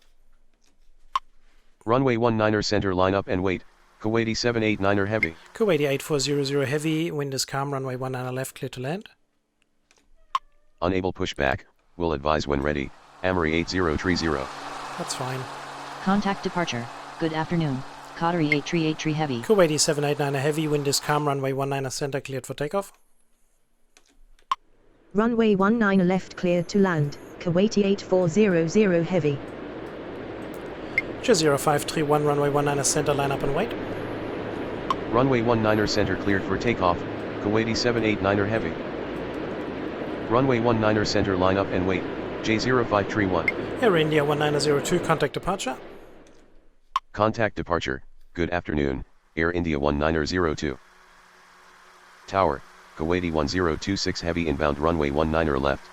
Runway 19er center line up and wait, Kuwaiti 789er heavy. Kuwaiti 8400 heavy, wind is calm, runway 19 left, clear to land. Unable pushback, will advise when ready, Amri 8030. That's fine. Contact departure. Good afternoon. Qatari 8383 heavy. Kuwaiti 789 heavy, wind is calm, runway 19 center, cleared for takeoff. Runway 19 left cleared to land. Kuwaiti 8400 heavy. 0531, runway 19 center, line up and wait. Runway 19er center cleared for takeoff, Kuwaiti 789er heavy. Runway 19er center line up and wait, J0531. Air India 1902, contact departure. Contact departure, good afternoon, Air India 1902. Tower, Kuwaiti 1026 heavy inbound runway 19er left.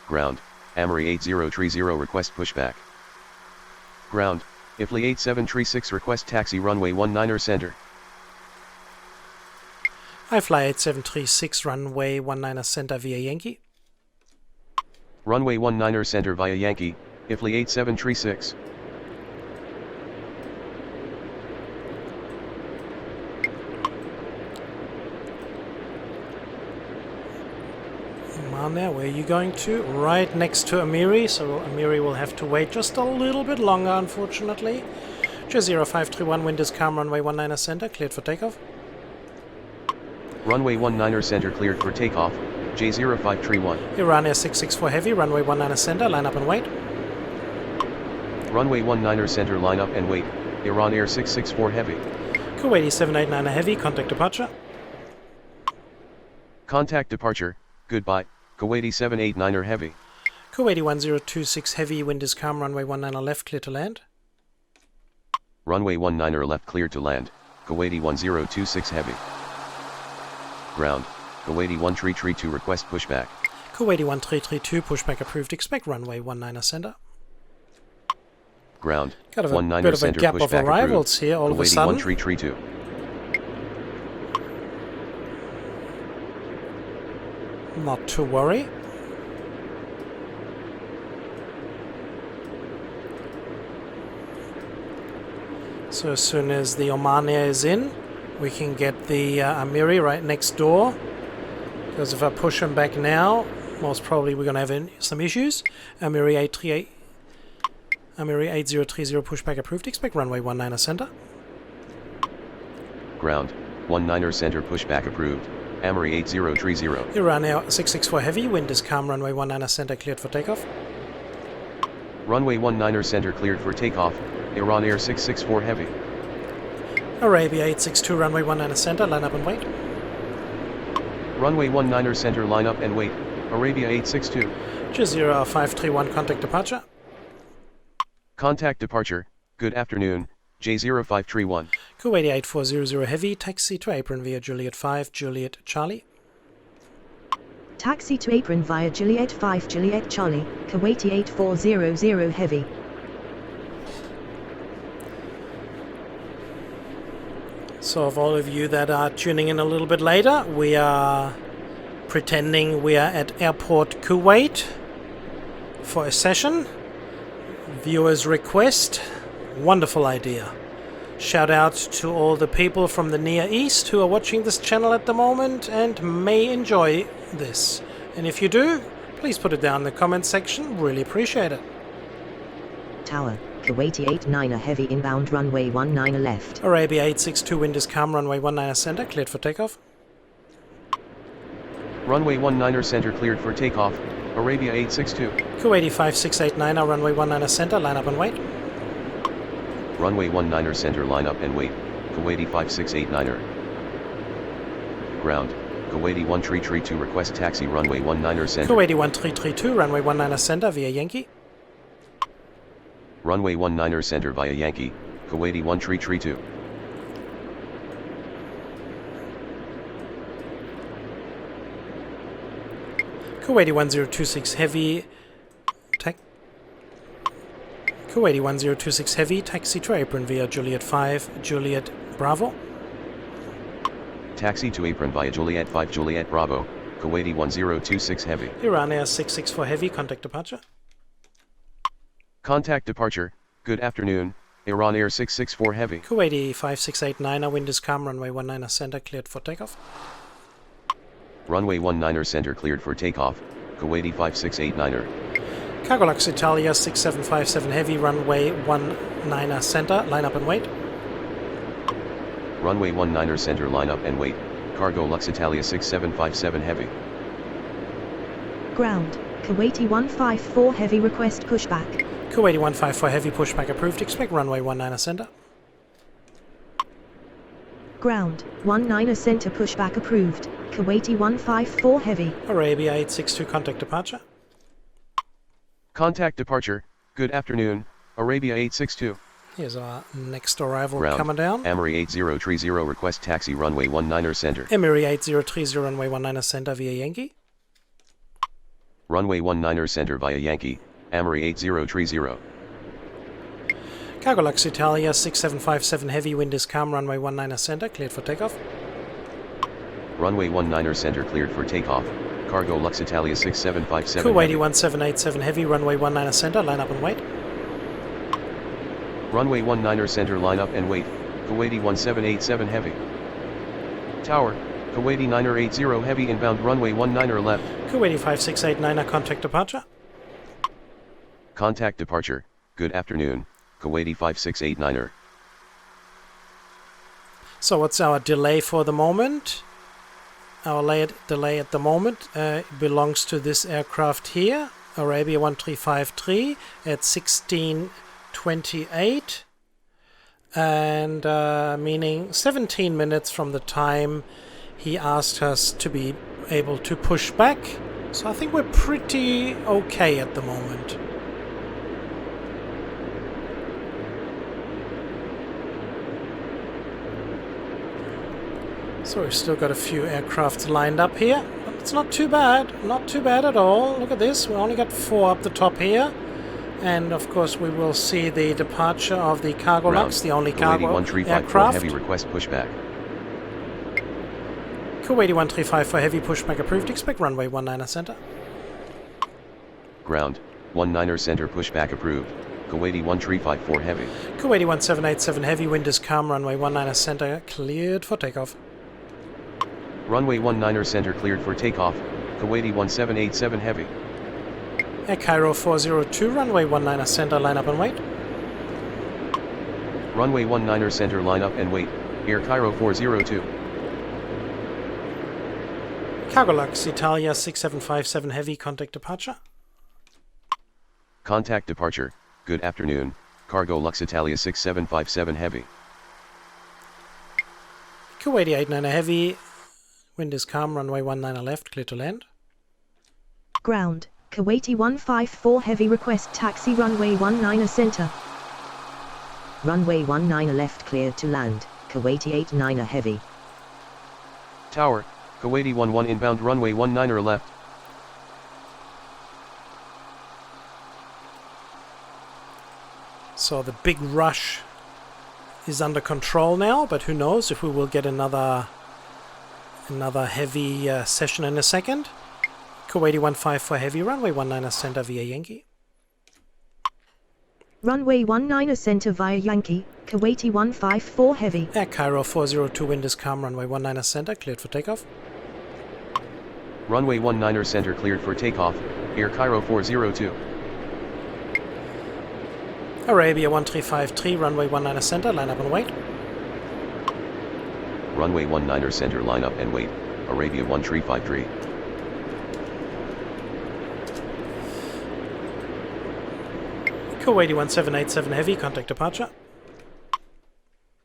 Ground, Amri 8030 request pushback. Ground, IFLI 8736 request taxi runway 19er center. I fly 8736, runway 19 center via Yankee. Runway 19er center via Yankee, IFLI 8736. Come on there, where are you going to? Right next to Amiri, so Amiri will have to wait just a little bit longer, unfortunately. 0531, wind is calm, runway 19 center, cleared for takeoff. Runway 19er center cleared for takeoff, J0531. Iran Air 664 heavy, runway 19 center, line up and wait. Runway 19er center line up and wait, Iran Air 664 heavy. Kuwaiti 789 heavy, contact departure. Contact departure, goodbye, Kuwaiti 789er heavy. Kuwaiti 1026 heavy, wind is calm, runway 19 left, clear to land. Runway 19er left cleared to land, Kuwaiti 1026 heavy. Ground, Kuwaiti 1332 request pushback. Kuwaiti 1332, pushback approved, expect runway 19 center. Ground, Got a 19er bit of a center gap of pushback arrivals approved. here all of a Kuwaiti sudden. 1332. Not to worry. So as soon as the Oman Air is in, we can get the Amiri right next door. Because if I push him back now, most probably we're going to have some issues. Amiri 8030 pushback approved. Expect runway 19 center. Ground, 19er center pushback approved, Amri 8030. Iran Air 664 heavy, wind is calm, runway 19 center cleared for takeoff. Runway 19er center cleared for takeoff, Iran Air 664 heavy. Arabia 862, runway 19 center, line up and wait. Runway 19er center line up and wait, Arabia 862. 0531, contact departure. Contact departure, good afternoon, J0531. Kuwaiti 8400 heavy, taxi to apron via Juliet 5, Juliet Charlie. Taxi to apron via Juliet 5 Juliet Charlie, Kuwaiti 8400 heavy. So of all of you that are tuning in a little bit later, we are pretending we are at Airport Kuwait for a session. Viewers request. Wonderful idea. Shout out to all the people from the Near East who are watching this channel at the moment and may enjoy this. And if you do, please put it down in the comment section. Really appreciate it. Tower, Kuwaiti 89 heavy inbound runway 19 left. Arabia 862, wind is calm, runway 19 center, cleared for takeoff. Runway 19er center cleared for takeoff, Arabia 862. Kuwaiti 5689, runway 19 center, line up and wait. Runway 19er center line up and wait, Kuwaiti 5689er. Ground, Kuwaiti 1332 request taxi runway 19er center. Kuwaiti 1332, runway 19er center via Yankee. Runway 19er center via Yankee, Kuwaiti 1332. Kuwaiti 1026 heavy. Kuwaiti 1026 heavy, taxi to apron via Juliet 5, Juliet Bravo. Taxi to apron via Juliet 5 Juliet Bravo, Kuwaiti 1026 heavy. Iran Air 664 heavy, contact departure. Contact departure, good afternoon, Iran Air 664 heavy. Kuwaiti 5689, wind is calm, runway 19er center cleared for takeoff. Runway 19er center cleared for takeoff, Kuwaiti 5689er. Cargolux Italia 6757 heavy, runway 19er center, line up and wait. Runway 19er center line up and wait, Cargo Lux Italia 6757 heavy. Ground, Kuwaiti 154 heavy request pushback. Kuwaiti 154 heavy, pushback approved, expect runway 19er center. Ground, 19er center pushback approved. Kuwaiti 154 heavy. Arabia 862, contact departure. Contact departure, good afternoon, Arabia 862. Here's our next arrival Ground, coming down. Emery 8030 request taxi runway 19er center. Emery 8030, runway 19er center via Yankee. Runway 19er center via Yankee, Emery 8030. Cargolux Italia 6757 heavy, wind is calm, runway 19er center cleared for takeoff. Runway 19er center cleared for takeoff, Cargo Lux Italia 6757 Kuwaiti heavy. 1787 heavy, runway 19er center, line up and wait. Runway 19er center line up and wait, Kuwaiti 1787 heavy. Tower, Kuwaiti 9er 80 heavy inbound runway 19er left. Kuwaiti 5689, contact departure. Contact departure, good afternoon, Kuwaiti 5689er. So what's our delay for the moment? Our delay at the moment belongs to this aircraft here, Arabia 1353 at 1628, and meaning 17 minutes from the time he asked us to be able to push back. So I think we're pretty okay at the moment. So we've still got a few aircraft lined up here, but it's not too bad, not too bad at all. Look at this, we only got 4 up the top here, and of course we will see the departure of the Cargolux, the only cargo aircraft. Heavy request pushback. Kuwaiti 1354 heavy, pushback approved, expect runway 19er center. Ground, 19er center pushback approved, Kuwaiti 1354 heavy. Kuwaiti 1787 heavy, wind is calm, runway 19er center cleared for takeoff. Runway 19er center cleared for takeoff, Kuwaiti 1787 heavy. Air Cairo 402, runway 19er center, line up and wait. Runway 19er center line up and wait, Air Cairo 402. Cargolux Italia 6757 heavy, contact departure. Contact departure, good afternoon, Cargo Lux Italia 6757 heavy. Kuwaiti 89er heavy, wind is calm, runway 19er left, clear to land. Ground, Kuwaiti 154 heavy request taxi runway 19er center. Runway 19er left cleared to land, Kuwaiti 89er heavy. Tower, Kuwaiti 11 inbound runway 19er left. So the big rush is under control now, but who knows if we will get another heavy session in a second. Kuwaiti 154 heavy, runway 19er center via Yankee. Runway 19er center via Yankee, Kuwaiti 154 heavy. Air Cairo 402, wind is calm, runway 19er center cleared for takeoff. Runway 19er center cleared for takeoff, Air Cairo 402. Arabia 1353, runway 19er center, line up and wait. Runway 19er center line up and wait, Arabia 1353. Kuwaiti 1787 heavy, contact departure.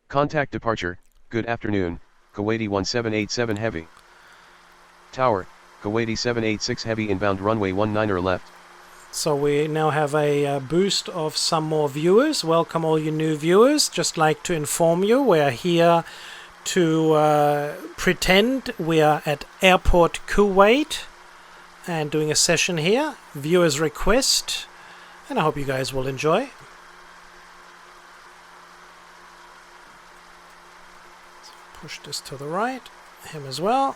Contact departure, good afternoon, Kuwaiti 1787 heavy. Tower, Kuwaiti 786 heavy inbound runway 19er left. So we now have a boost of some more viewers. Welcome all you new viewers. Just like to inform you, we are here to pretend we are at Airport Kuwait and doing a session here. Viewers request, and I hope you guys will enjoy. So push this to the right, him as well,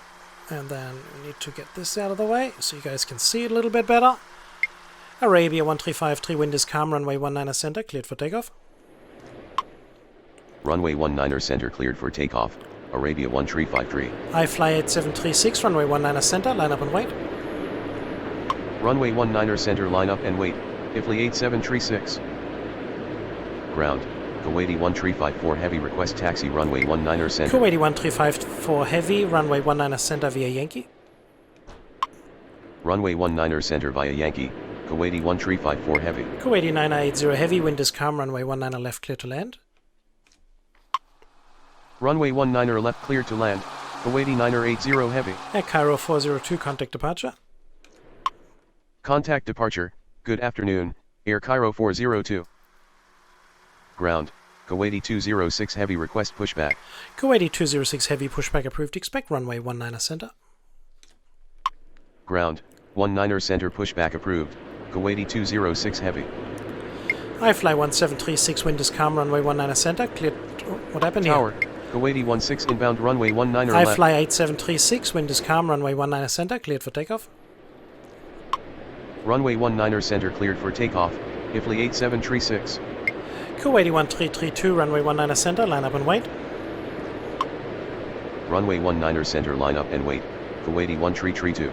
and then we need to get this out of the way so you guys can see it a little bit better. Arabia 1353, wind is calm, runway 19er center, cleared for takeoff. Runway 19er center cleared for takeoff, Arabia 1353. iFly 8736, runway 19er center, line up and wait. Runway 19er center line up and wait, IFLY 8736. Ground, Kuwaiti 1354 heavy request taxi runway 19er center. Kuwaiti 1354 heavy, runway 19er center via Yankee. Runway 19er center via Yankee, Kuwaiti 1354 heavy. Kuwaiti 980 heavy, wind is calm, runway 19er left, clear to land. Runway 19er left clear to land, Kuwaiti 980 heavy. Air Cairo 402, contact departure. Contact departure, good afternoon, Air Cairo 402. Ground, Kuwaiti 206 heavy request pushback. Kuwaiti 206 heavy, pushback approved, expect runway 19er center. Ground, 19er center pushback approved, Kuwaiti 206 heavy. iFly 1736, wind is calm, runway 19er center, cleared. What happened Tower, here? Kuwaiti 16 inbound runway 19er left. iFly 8736, wind is calm, runway 19er center, cleared for takeoff. Runway 19er center cleared for takeoff, IFLY 8736. Kuwaiti 1332, runway 19er center, line up and wait. Runway 19er center line up and wait, Kuwaiti 1332.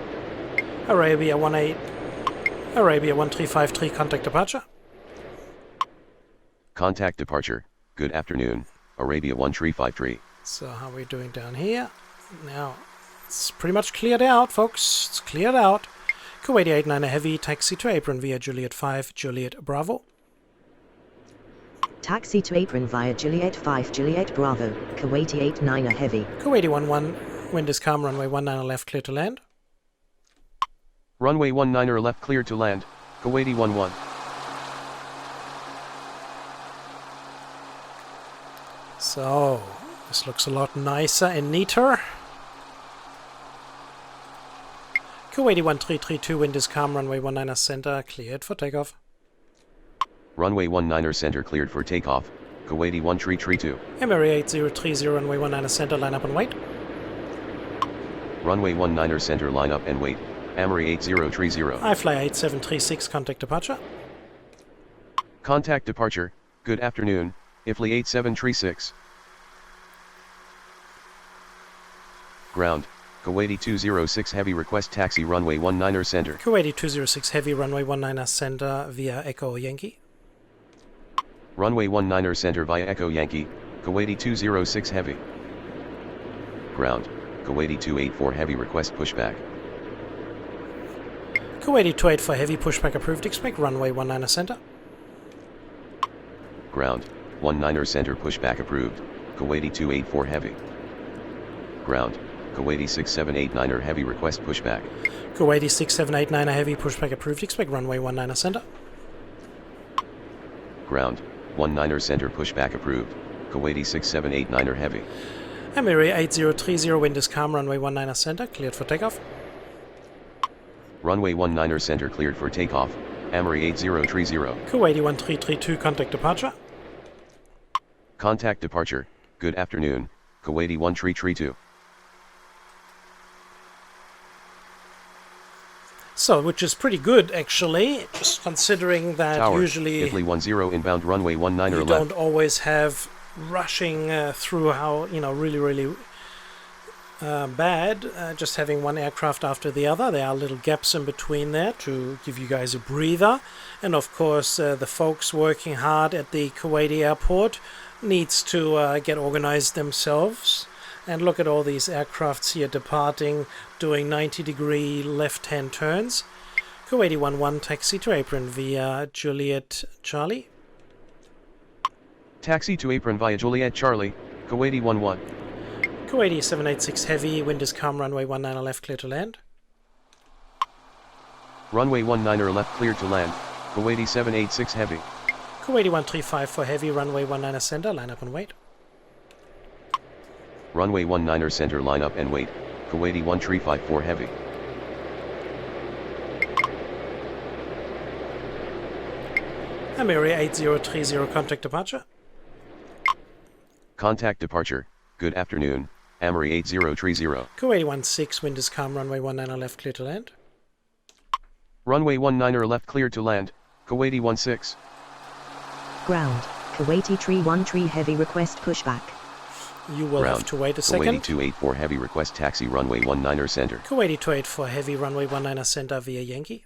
Arabia 1353, contact departure. Contact departure, good afternoon, Arabia 1353. So how are we doing down here? Now, it's pretty much cleared out, folks. It's cleared out. Kuwaiti 89er heavy, taxi to apron via Juliet 5, Juliet Bravo. Taxi to apron via Juliet 5 Juliet Bravo, Kuwaiti 89er heavy. Kuwaiti 11, wind is calm, runway 19er left, clear to land. Runway 19er left clear to land, Kuwaiti 11. So, this looks a lot nicer and neater. Kuwaiti 1332, wind is calm, runway 19er center, cleared for takeoff. Runway 19er center cleared for takeoff, Kuwaiti 1332. Emirates 8030, runway 19er center, line up and wait. Runway 19er center line up and wait, Amri 8030. iFly 8736, contact departure. Contact departure, good afternoon, IFLY 8736. Ground, Kuwaiti 206 heavy request taxi runway 19er center. Kuwaiti 206 heavy, runway 19er center via Echo Yankee. Runway 19er center via Echo Yankee, Kuwaiti 206 heavy. Ground, Kuwaiti 284 heavy request pushback. Kuwaiti 284 heavy, pushback approved, expect runway 19er center. Ground, 19er center pushback approved, Kuwaiti 284 heavy. Ground, Kuwaiti 6789er heavy request pushback. Kuwaiti 6789er heavy, pushback approved, expect runway 19er center. Ground, 19er center pushback approved, Kuwaiti 6789er heavy. Emirates 8030, wind is calm, runway 19er center, cleared for takeoff. Runway 19er center cleared for takeoff, Amri 8030. Kuwaiti 1332, contact departure. Contact departure, good afternoon, Kuwaiti 1332. So, which is pretty good actually, just considering that Tower, usually IFLY 10 inbound runway 19er you left. don't always have rushing through how, really bad, just having one aircraft after the other. There are little gaps in between there to give you guys a breather. And of course, the folks working hard at the Kuwaiti airport needs to get organized themselves. And look at all these aircrafts here departing, doing 90-degree left-hand turns. Kuwaiti 11, taxi to apron via Juliet Charlie. Taxi to apron via Juliet Charlie, Kuwaiti 11. Kuwaiti 786 heavy, wind is calm, runway 19 left, clear to land. Runway 19 left, clear to land. Kuwaiti 786 heavy. Kuwaiti 135 for heavy, runway 19 center, line up and wait. Runway 19 center, line up and wait. Kuwaiti 135 for heavy. Area 8030, contact departure. Contact departure. Good afternoon. Amri 8030. Kuwaiti 16, wind is calm, runway 19 left, clear to land. Runway 19 left, clear to land. Kuwaiti 16. Ground, Kuwaiti 31 heavy, request pushback. You will Ground. have to wait a Kuwaiti second. 284 heavy, request taxi runway 19 center. Kuwaiti 284 heavy, runway 19 center via Yankee.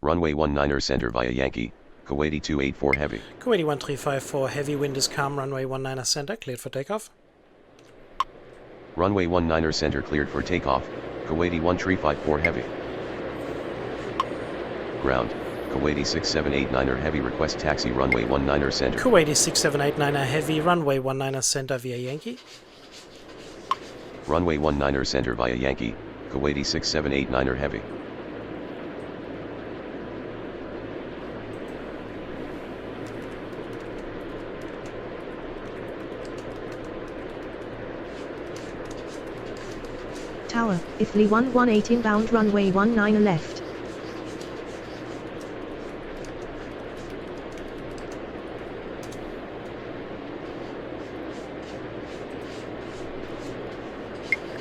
Runway 19 center via Yankee. Kuwaiti 284 heavy. Kuwaiti 135 for heavy, wind is calm, runway 19 center, cleared for takeoff. Runway 19 center, cleared for takeoff. Kuwaiti 135 for heavy. Ground. Kuwaiti 6789 heavy, request taxi runway 19 center. Kuwaiti 6789 heavy, runway 19 center via Yankee. Runway 19 center via Yankee. Kuwaiti 6789 heavy. Tower, Ifli 118 inbound runway 19 left.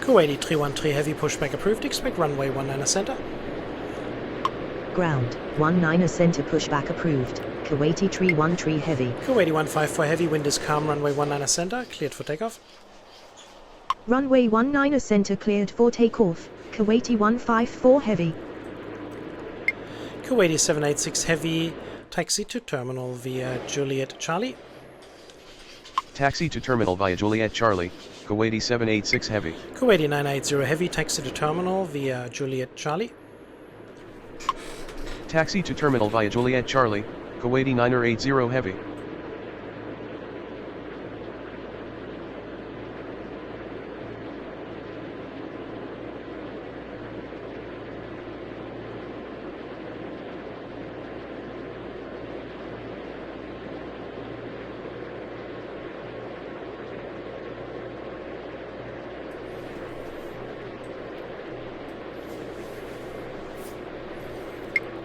Kuwaiti 313 heavy, pushback approved, expect runway 19 center. Ground, 19 center, pushback approved. Kuwaiti 313 heavy. Kuwaiti 154 heavy, wind is calm, runway 19 center, cleared for takeoff. Runway 19 center cleared for takeoff. Kuwaiti 154 heavy. Kuwaiti 786 heavy, taxi to terminal via Juliet Charlie. Taxi to terminal via Juliet Charlie. Kuwaiti 786 heavy. Kuwaiti 980 heavy, taxi to terminal via Juliet Charlie. Taxi to terminal via Juliet Charlie. Kuwaiti 980 heavy.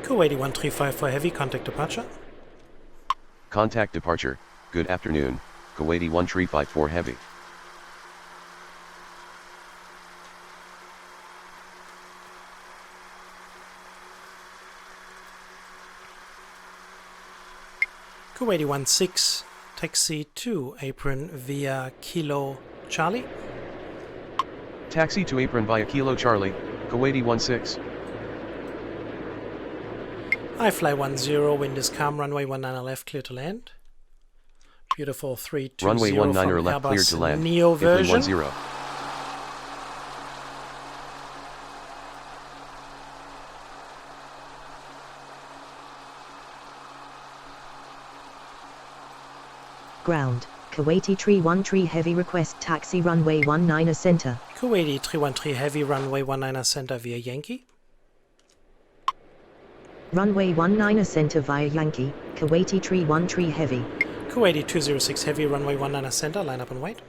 Kuwaiti 135 for heavy, contact departure. Contact departure. Good afternoon. Kuwaiti 135 for heavy. Kuwaiti 16, taxi to apron via Kilo Charlie. Taxi to apron via Kilo Charlie. Kuwaiti 16. iFly 10, wind is calm, runway 19 left, clear to land. Beautiful 320 Runway 19 from left, clear Airbus to land. Neo version. Ifli 10. Ground, Kuwaiti 313 heavy, request taxi runway 19 center. Kuwaiti 313 heavy, runway 19 center via Yankee. Runway 19 center via Yankee. Kuwaiti 313 heavy. Kuwaiti 206 heavy, runway 19 center, line up and wait.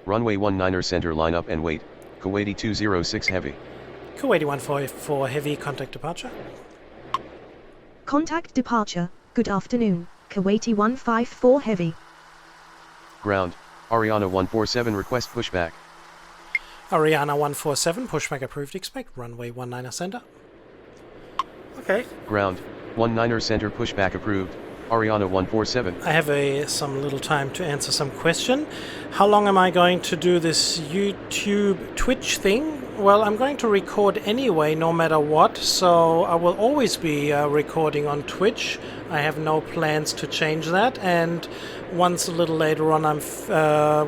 Runway 19 center, line up and wait. Kuwaiti 206 heavy. Kuwaiti 144 heavy, contact departure. Contact departure, good afternoon. Kuwaiti 154 heavy. Ground, Ariana 147 request pushback. Ariana 147, pushback approved, expect runway 19 center. Okay. Ground, 19 center pushback approved. Ariana 147. I have some little time to answer some question. How long am I going to do this YouTube Twitch thing? Well, I'm going to record anyway, no matter what, so I will always be recording on Twitch. I have no plans to change that, and once a little later on,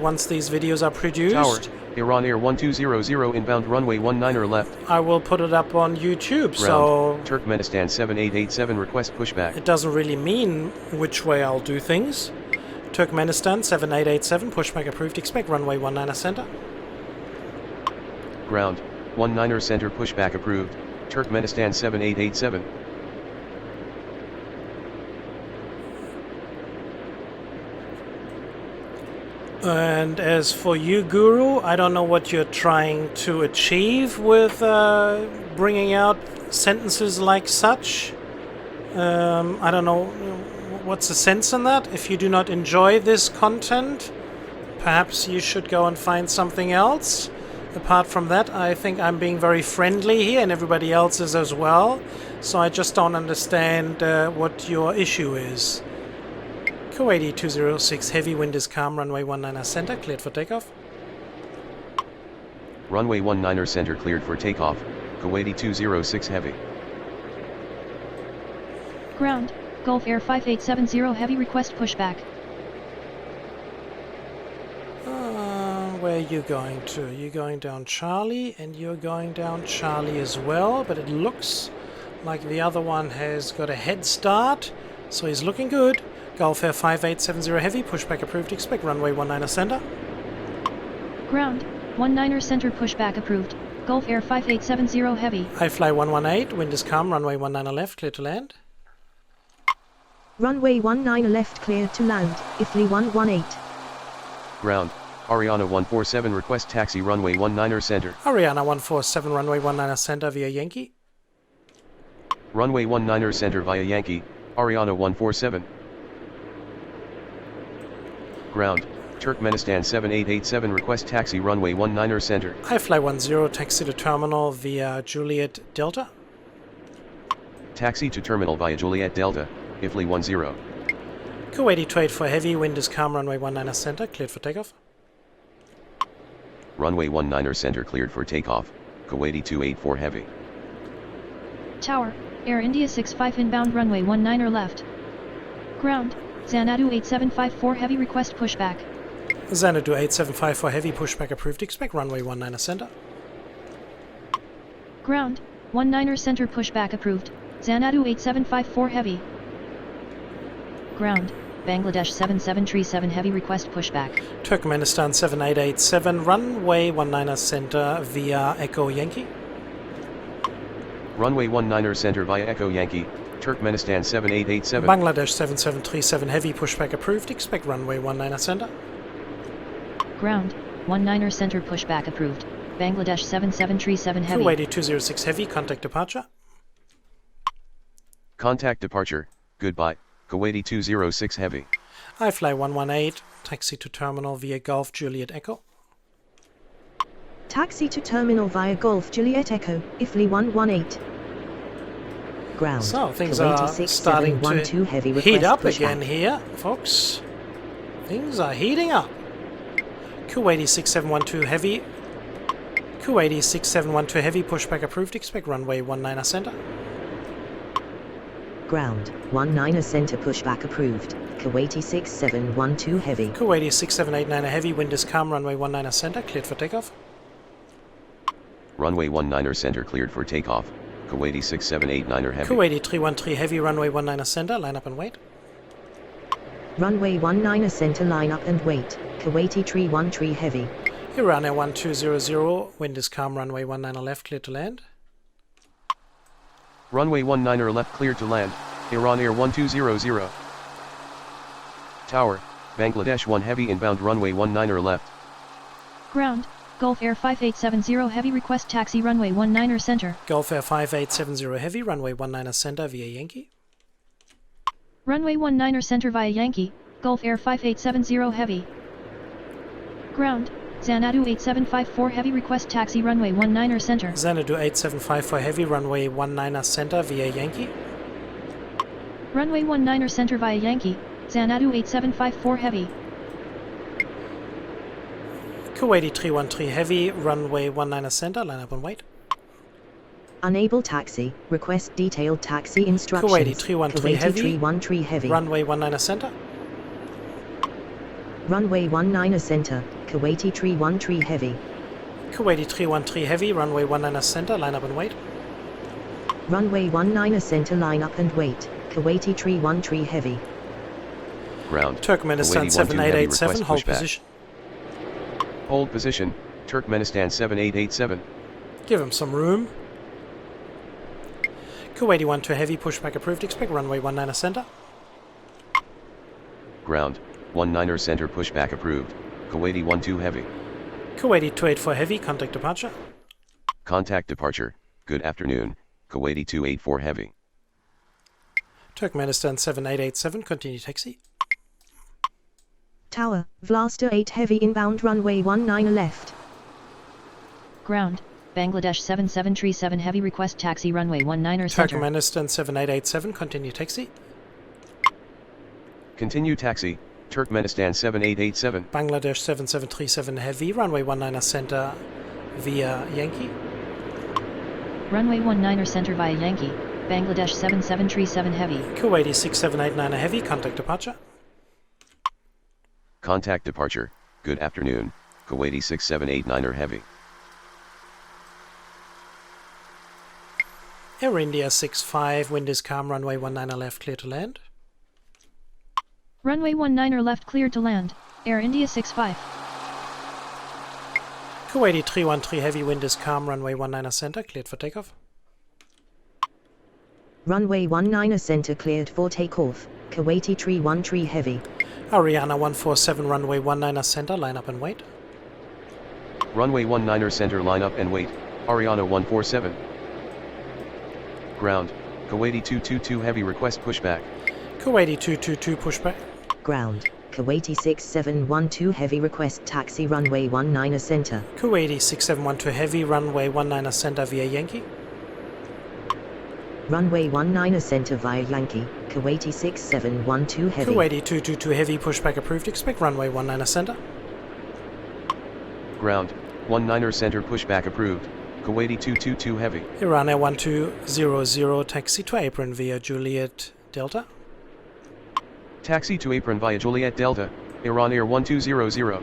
once these videos are produced, Tower, Iran Air 1200 inbound runway 19 left. I will put it up on YouTube. Ground, So Turkmenistan 7887 request pushback. it doesn't really mean which way I'll do things. Turkmenistan 7887, pushback approved, expect runway 19er center. Ground, 19er center pushback approved, Turkmenistan 7887. And as for you, Guru, I don't know what you're trying to achieve with bringing out sentences like such. I don't know what's the sense in that. If you do not enjoy this content, perhaps you should go and find something else. Apart from that, I think I'm being very friendly here, and everybody else is as well. So I just don't understand what your issue is. Kuwaiti 206, heavy wind is calm, runway 19er center, cleared for takeoff. Runway 19er center cleared for takeoff, Kuwaiti 206 heavy. Ground, Gulf Air 5870 heavy request pushback. Where are you going to? You're going down Charlie, and you're going down Charlie as well, but it looks like the other one has got a head start, so he's looking good. Gulf Air 5870 heavy, pushback approved, expect runway 19er center. Ground, 19er center pushback approved, Gulf Air 5870 heavy. iFly 118, wind is calm, runway 19er left, clear to land. Runway 19 left clear to land, IFLY 118. Ground, Ariana 147 request taxi runway 19er center. Ariana 147, runway 19er center via Yankee. Runway 19er center via Yankee, Ariana 147. Ground, Turkmenistan 7887 request taxi runway 19er center. iFly 10, taxi to terminal via Juliet Delta. Taxi to terminal via Juliet Delta, IFLY 10. Kuwaiti 284 heavy, wind is calm, runway 19er center, cleared for takeoff. Runway 19er center cleared for takeoff, Kuwaiti 284 heavy. Tower, Air India 65 inbound runway 19er left. Ground, Xanadu 8754 heavy request pushback. Xanadu 8754 heavy, pushback approved, expect runway 19er center. Ground, 19er center pushback approved, Xanadu 8754 heavy. Ground, Bangladesh 7737 heavy request pushback. Turkmenistan 7887, runway 19er center via Echo Yankee. Runway 19er center via Echo Yankee, Turkmenistan 7887. Bangladesh 7737 heavy, pushback approved, expect runway 19er center. Ground, 19er center pushback approved, Bangladesh 7737 heavy. Kuwaiti 206 heavy, contact departure. Contact departure, goodbye, Kuwaiti 206 heavy. iFly 118, taxi to terminal via Golf Juliet Echo. Taxi to terminal via Golf Juliet Echo, IFLY 118. Ground, So things Kuwaiti are 6712 starting to heavy heat request up pushback. again here, folks. Things are heating up. Kuwaiti 6712 heavy. Kuwaiti 6712 heavy, pushback approved, expect runway 19er center. Ground, 19er center pushback approved, Kuwaiti 6712 heavy. Kuwaiti 6789 heavy, wind is calm, runway 19er center, cleared for takeoff. Runway 19er center cleared for takeoff, Kuwaiti 6789 heavy. Kuwaiti 313 heavy, runway 19er center, line up and wait. Runway 19er center line up and wait, Kuwaiti 313 heavy. Iran Air 1200, wind is calm, runway 19er left, cleared to land. Runway 19er left cleared to land, Iran Air 1200. Tower, Bangladesh 1 heavy inbound runway 19er left. Ground, Gulf Air 5870 heavy request taxi runway 19er center. Gulf Air 5870 heavy, runway 19er center via Yankee. Runway 19er center via Yankee, Gulf Air 5870 heavy. Ground, Xanadu 8754 heavy request taxi runway 19er center. Xanadu 8754 heavy, runway 19er center via Yankee. Runway 19er center via Yankee, Xanadu 8754 heavy. Kuwaiti 313 heavy, runway 19er center, line up and wait. Unable taxi, request detailed taxi instructions. Kuwaiti 313 Kuwaiti heavy, 313 heavy. runway 19er center. Runway 19er center, Kuwaiti 313 heavy. Kuwaiti 313 heavy, runway 19er center, line up and wait. Runway 19er center line up and wait, Kuwaiti 313 heavy. Ground. Turkmenistan Kuwaiti 12 heavy request 7887, hold pushback. position. Hold position. Turkmenistan 7887. Give him some room. Kuwaiti 12 heavy, pushback approved. Expect runway 19er center. Ground. 19er center pushback approved. Kuwaiti 12 heavy. Kuwaiti 284 heavy, contact departure. Contact departure. Good afternoon. Kuwaiti 284 heavy. Turkmenistan 7887, continue taxi. Tower, Vlaster 8 heavy inbound runway 19 left. Ground, Bangladesh 7737 heavy request taxi runway 19er center. Turkmenistan 7887, continue taxi. Continue taxi. Turkmenistan 7887. Bangladesh 7737 heavy, runway 19er center via Yankee. Runway 19er center via Yankee, Bangladesh 7737 heavy. Kuwaiti 6789 heavy, contact departure. Contact departure. Good afternoon. Kuwaiti 6789 heavy. Air India 65, wind is calm, runway 19er left, clear to land. Runway 19er left cleared to land, Air India 65. Kuwaiti 313 heavy, wind is calm, runway 19er center, cleared for takeoff. Runway 19 center cleared for takeoff. Kuwaiti 313 heavy. Ariana 147, runway 19er center, line up and wait. Runway 19er center line up and wait. Ariana 147. Ground. Kuwaiti 222 heavy request pushback. Kuwaiti 222 pushback. Ground. Kuwaiti 6712 heavy request taxi runway 19 center. Kuwaiti 6712 heavy, runway 19er center via Yankee. Runway 19 center via Yankee. Kuwaiti 6712 heavy. Kuwaiti 222 heavy, pushback approved. Expect runway 19er center. Ground. 19er center pushback approved. Kuwaiti 222 heavy. Iran Air 1200 taxi to apron via Juliet Delta. Taxi to apron via Juliet Delta. Iran Air 1200.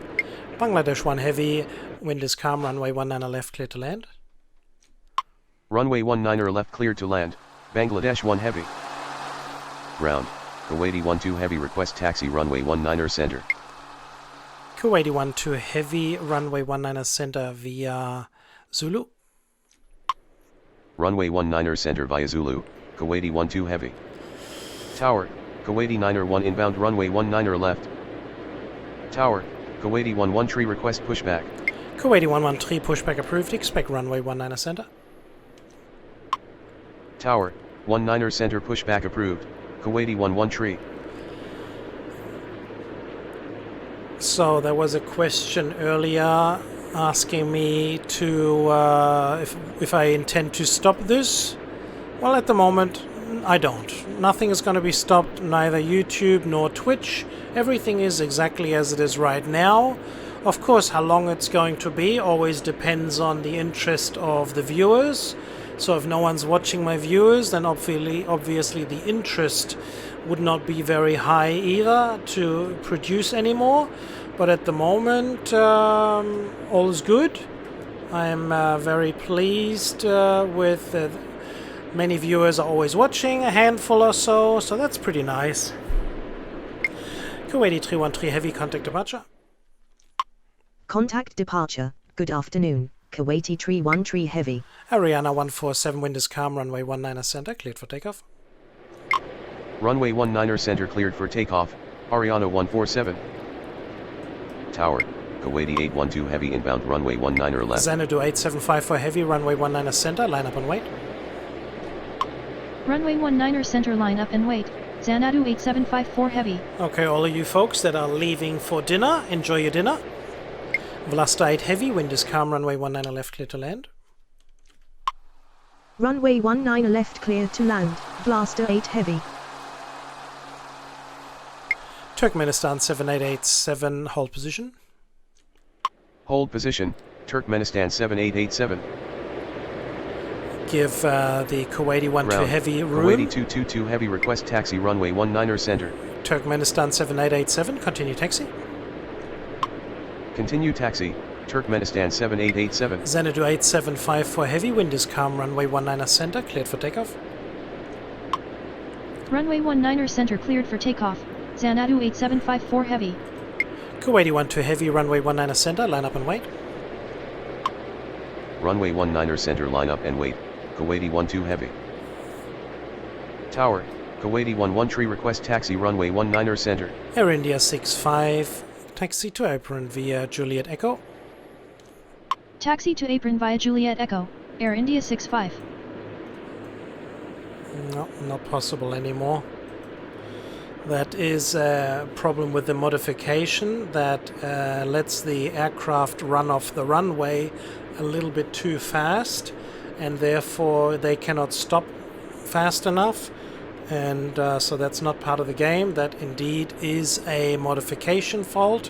Bangladesh 1 heavy, wind is calm, runway 19er left, clear to land. Runway 19er left cleared to land. Bangladesh 1 heavy. Ground. Kuwaiti 12 heavy request taxi runway 19er center. Kuwaiti 12 heavy, runway 19er center via Zulu. Runway 19er center via Zulu. Kuwaiti 12 heavy. Tower. Kuwaiti 9er 1 inbound runway 19er left. Tower. Kuwaiti 113 request pushback. Kuwaiti 113 pushback approved. Expect runway 19er center. Tower. 19er center pushback approved. Kuwaiti 113. So there was a question earlier asking me to if I intend to stop this. Well, at the moment I don't. Nothing is going to be stopped, neither YouTube nor Twitch. Everything is exactly as it is right now. Of course, how long it's going to be always depends on the interest of the viewers. So if no one's watching my viewers, then obviously the interest would not be very high either to produce anymore. But at the moment, all is good. I'm very pleased with many viewers are always watching, a handful or so, so that's pretty nice. Kuwaiti 313 heavy, contact departure. Contact departure. Good afternoon. Kuwaiti 313 heavy. Ariana 147, wind is calm, runway 19er center, cleared for takeoff. Runway 19er center cleared for takeoff. Ariana 147. Tower. Kuwaiti 812 heavy inbound runway 19er left. Xanadu 8754 heavy, runway 19er center, line up and wait. Runway 19er center line up and wait, Xanadu 8754 heavy. Okay, all of you folks that are leaving for dinner, enjoy your dinner. Vlasta 8 heavy, wind is calm, runway 19er left, clear to land. Runway 19 left clear to land. Blaster 8 heavy. Turkmenistan 7887, hold position. Hold position. Turkmenistan 7887. Give the Kuwaiti 12 Ground. heavy room. Kuwaiti 222 heavy request taxi runway 19er center. Turkmenistan 7887, continue taxi. Continue taxi. Turkmenistan 7887. Xanadu 8754 heavy, wind is calm, runway 19er center, cleared for takeoff. Runway 19er center cleared for takeoff, Xanadu 8754 Heavy. Kuwaiti 12 Heavy, runway 19er center, line up and wait. Runway 19er center, line up and wait. Kuwaiti 12 Heavy. Tower, Kuwaiti 11 Tree, request taxi runway 19er center. Air India 65, taxi to apron via Juliet Echo. Taxi to apron via Juliet Echo, Air India 65. No, not possible anymore. That is a problem with the modification that lets the aircraft run off the runway a little bit too fast, and therefore they cannot stop fast enough, and so that's not part of the game. That indeed is a modification fault,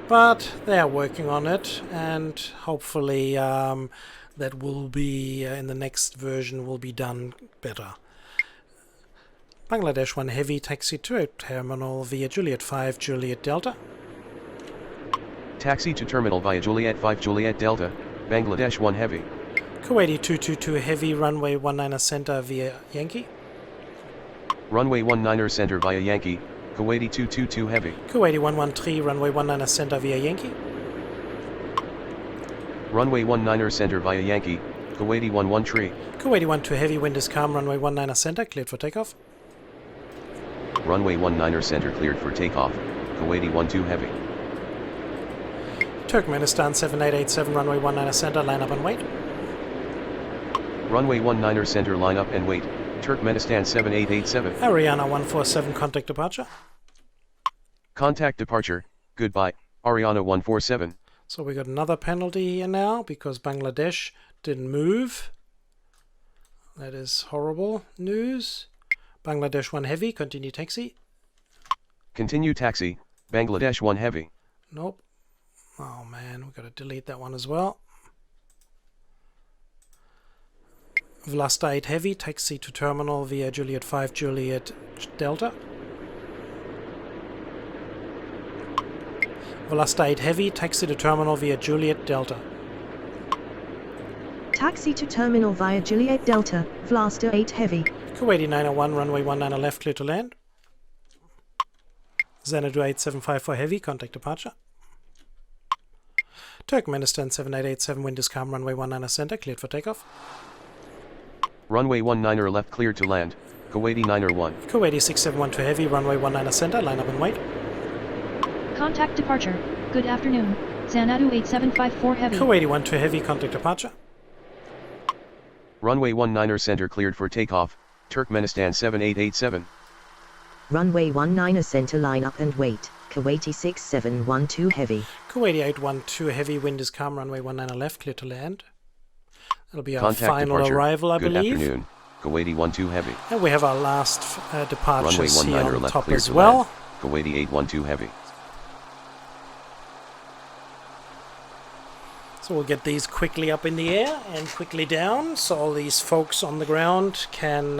but they are working on it, and hopefully that will be in the next version will be done better. Bangladesh 1 Heavy, taxi to a terminal via Juliet 5 Juliet Delta. Taxi to terminal via Juliet 5 Juliet Delta, Bangladesh 1 Heavy. Kuwaiti 222 Heavy, runway 19er center via Yankee. Runway 19er center via Yankee, Kuwaiti 222 Heavy. Kuwaiti 113, runway 19er center via Yankee. Runway 19er center via Yankee, Kuwaiti 11 Tree. Kuwaiti 12 Heavy, wind is calm, runway 19er center, cleared for takeoff. Runway 19er center cleared for takeoff, Kuwaiti 12 Heavy. Turkmenistan 7887, runway 19er center, line up and wait. Runway 19er center, line up and wait, Turkmenistan 7887. Ariana 147, contact departure. Contact departure, goodbye, Ariana 147. So we got another penalty here now because Bangladesh didn't move. That is horrible news. Bangladesh 1 Heavy, continue taxi. Continue taxi, Bangladesh 1 Heavy. Nope. Oh man, we've got to delete that one as well. Vlasta 8 Heavy, taxi to terminal via Juliet 5 Juliet Delta. Vlasta 8 Heavy, taxi to terminal via Juliet Delta. Taxi to terminal via Juliet Delta, Vlasta 8 Heavy. Kuwaiti 901, runway 19er left, clear to land. Xanadu 8754 Heavy, contact departure. Turkmenistan 7887, wind is calm, runway 19er center, cleared for takeoff. Runway 19er left, cleared to land, Kuwaiti 901. Kuwaiti 6712 Heavy, runway 19er center, line up and wait. Contact departure, good afternoon, Xanadu 8754 Heavy. Kuwaiti 12 Heavy, contact departure. Runway 19er center cleared for takeoff, Turkmenistan 7887. Runway 19er center, line up and wait, Kuwaiti 6712 Heavy. Kuwaiti 812 Heavy, wind is calm, runway 19er left, clear to land. That'll be our Contact final departure. arrival, I Good believe. afternoon, Kuwaiti 12 Heavy. And we have our last Runway departures 19er here on left, top cleared as to well. land, Kuwaiti 812 Heavy. So we'll get these quickly up in the air and quickly down, so all these folks on the ground can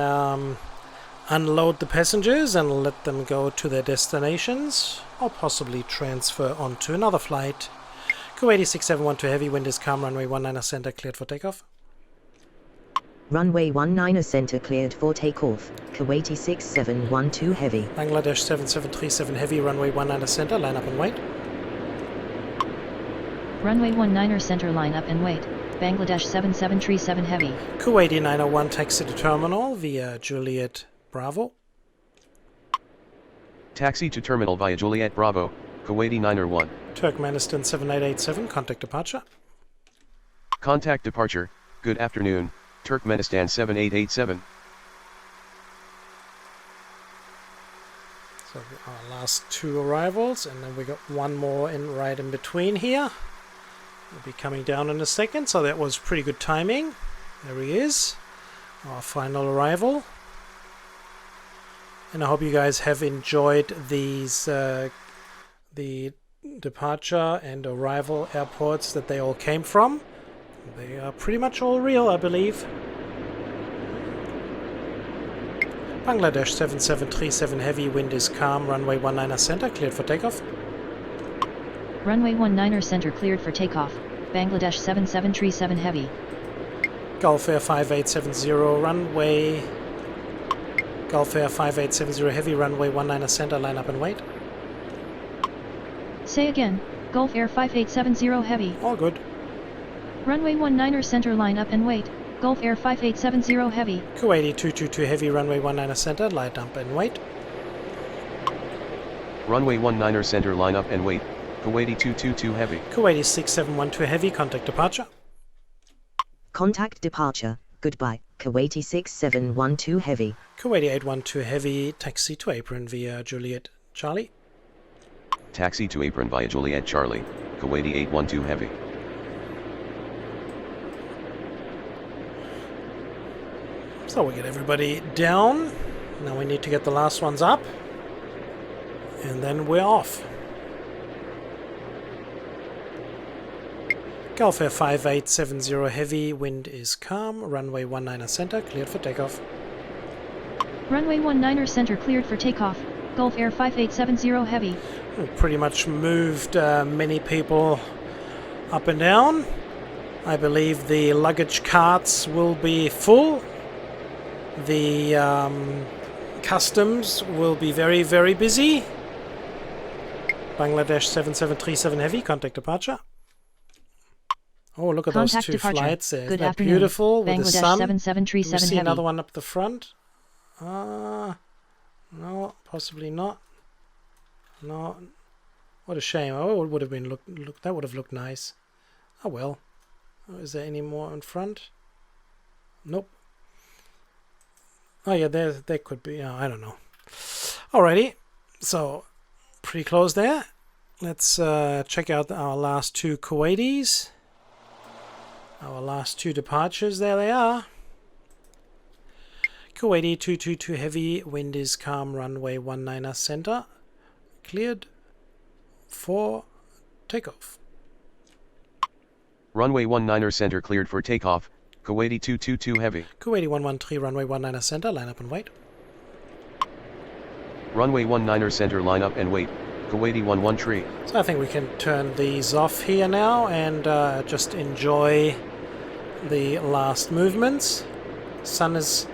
unload the passengers and let them go to their destinations, or possibly transfer onto another flight. Kuwaiti 6712 Heavy, wind is calm, runway 19er center, cleared for takeoff. Runway 19er center cleared for takeoff, Kuwaiti 6712 Heavy. Bangladesh 7737 Heavy, runway 19er center, line up and wait. Runway 19er center, line up and wait, Bangladesh 7737 Heavy. Kuwaiti 901, taxi to terminal via Juliet Bravo. Taxi to terminal via Juliet Bravo, Kuwaiti 901. Turkmenistan 7887, contact departure. Contact departure, good afternoon, Turkmenistan 7887. So our last two arrivals, and then we got one more in right in between here. We'll be coming down in a second, so that was pretty good timing. There he is, our final arrival. And I hope you guys have enjoyed these the departure and arrival airports that they all came from. They are pretty much all real, I believe. Bangladesh 7737 Heavy, wind is calm, runway 19er center, cleared for takeoff. Runway 19er center cleared for takeoff, Bangladesh 7737 Heavy. Gulf Air 5870, runway Gulf Air 5870 Heavy, runway 19 center, line up and wait. Say again, Gulf Air 5870 Heavy. All good. Runway 19 center, line up and wait. Gulf Air 5870 Heavy. Kuwaiti 222 Heavy, runway 19 center, line up and wait. Runway 19 center, line up and wait. Kuwaiti 222 Heavy. Kuwaiti 6712 Heavy, contact departure. Contact departure. Goodbye. Kuwaiti 6712 Heavy. Kuwaiti 812 Heavy, taxi to apron via Juliet Charlie. Taxi to apron via Juliet Charlie. Kuwaiti 812 Heavy. So we get everybody down. Now we need to get the last ones up. And then we're off. Gulf Air 5870 Heavy, wind is calm, runway 19 center, cleared for takeoff. Runway 19 center cleared for takeoff. Gulf Air 5870 Heavy. We pretty much moved many people up and down. I believe the luggage carts will be full. The customs will be very, very busy. Bangladesh 7737 Heavy, contact departure. Oh, look at Contact those two departure. flights there. Good Isn't that afternoon. beautiful with the Bangladesh sun? 7737 Do we see Heavy. another one up the front? No, possibly not. No, what a shame. Oh, it would have been look. That would have looked nice. Oh well. Oh, is there any more in front? Nope. Oh yeah, there could be. I don't know. Alrighty, so pretty close there. Let's check out our last two Kuwaitis. Our last two departures. There they are. Kuwaiti 222 Heavy, wind is calm, runway 19 center, cleared for takeoff. Runway 19 center cleared for takeoff. Kuwaiti 222 Heavy. Kuwaiti 113, runway 19 center, line up and wait. Runway 19 center, line up and wait. Kuwaiti 113. So I think we can turn these off here now and just enjoy the last movements. Sun is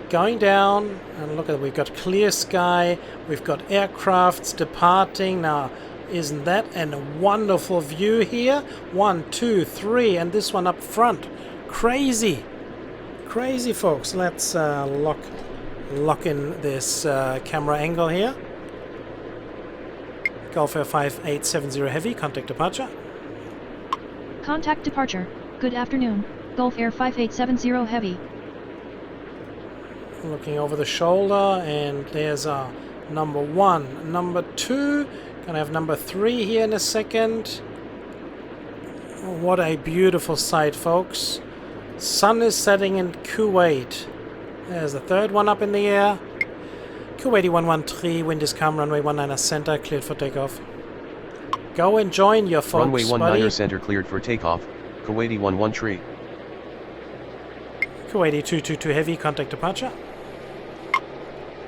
going down, and look at it, we've got clear sky, we've got aircrafts departing. Now, isn't that a wonderful view here? 1, 2, 3, and this one up front. Crazy, crazy, folks. Let's lock in this camera angle here. Gulf Air 5870 Heavy, contact departure. Contact departure. Good afternoon. Gulf Air 5870 Heavy. Looking over the shoulder, and there's our number 1. Number 2, gonna have number 3 here in a second. What a beautiful sight, folks. Sun is setting in Kuwait. There's the third one up in the air. Kuwaiti 113, wind is calm, runway 19 center, cleared for takeoff. Go and join your folks, Runway 19 buddy. center cleared for takeoff. Kuwaiti 113. Kuwaiti 222 Heavy, contact departure.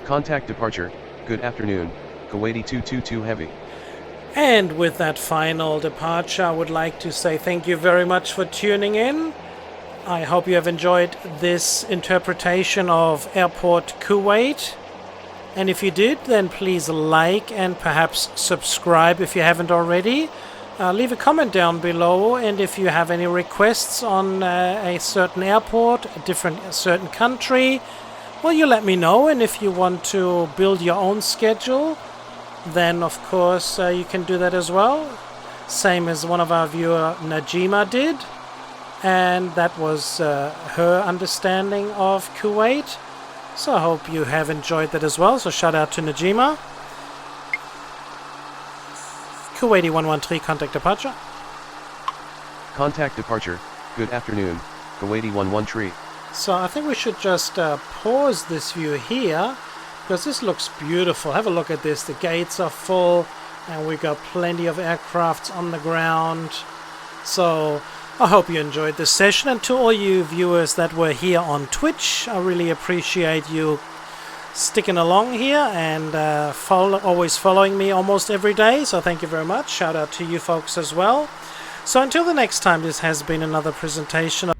Contact departure. Good afternoon. Kuwaiti 222 Heavy. And with that final departure, I would like to say thank you very much for tuning in. I hope you have enjoyed this interpretation of Airport Kuwait. And if you did, then please like and perhaps subscribe if you haven't already. Leave a comment down below, and if you have any requests on a certain airport, a certain country, well, you let me know. And if you want to build your own schedule, then of course you can do that as well. Same as one of our viewer Najima did, and that was her understanding of Kuwait. So I hope you have enjoyed that as well. So shout out to Najima. Kuwaiti 113, contact departure. Contact departure. Good afternoon. Kuwaiti 113. So I think we should just pause this view here, because this looks beautiful. Have a look at this. The gates are full, and we've got plenty of aircrafts on the ground. So I hope you enjoyed this session, and to all you viewers that were here on Twitch, I really appreciate you sticking along here and always following me almost every day. So thank you very much. Shout out to you folks as well. So until the next time, this has been another presentation of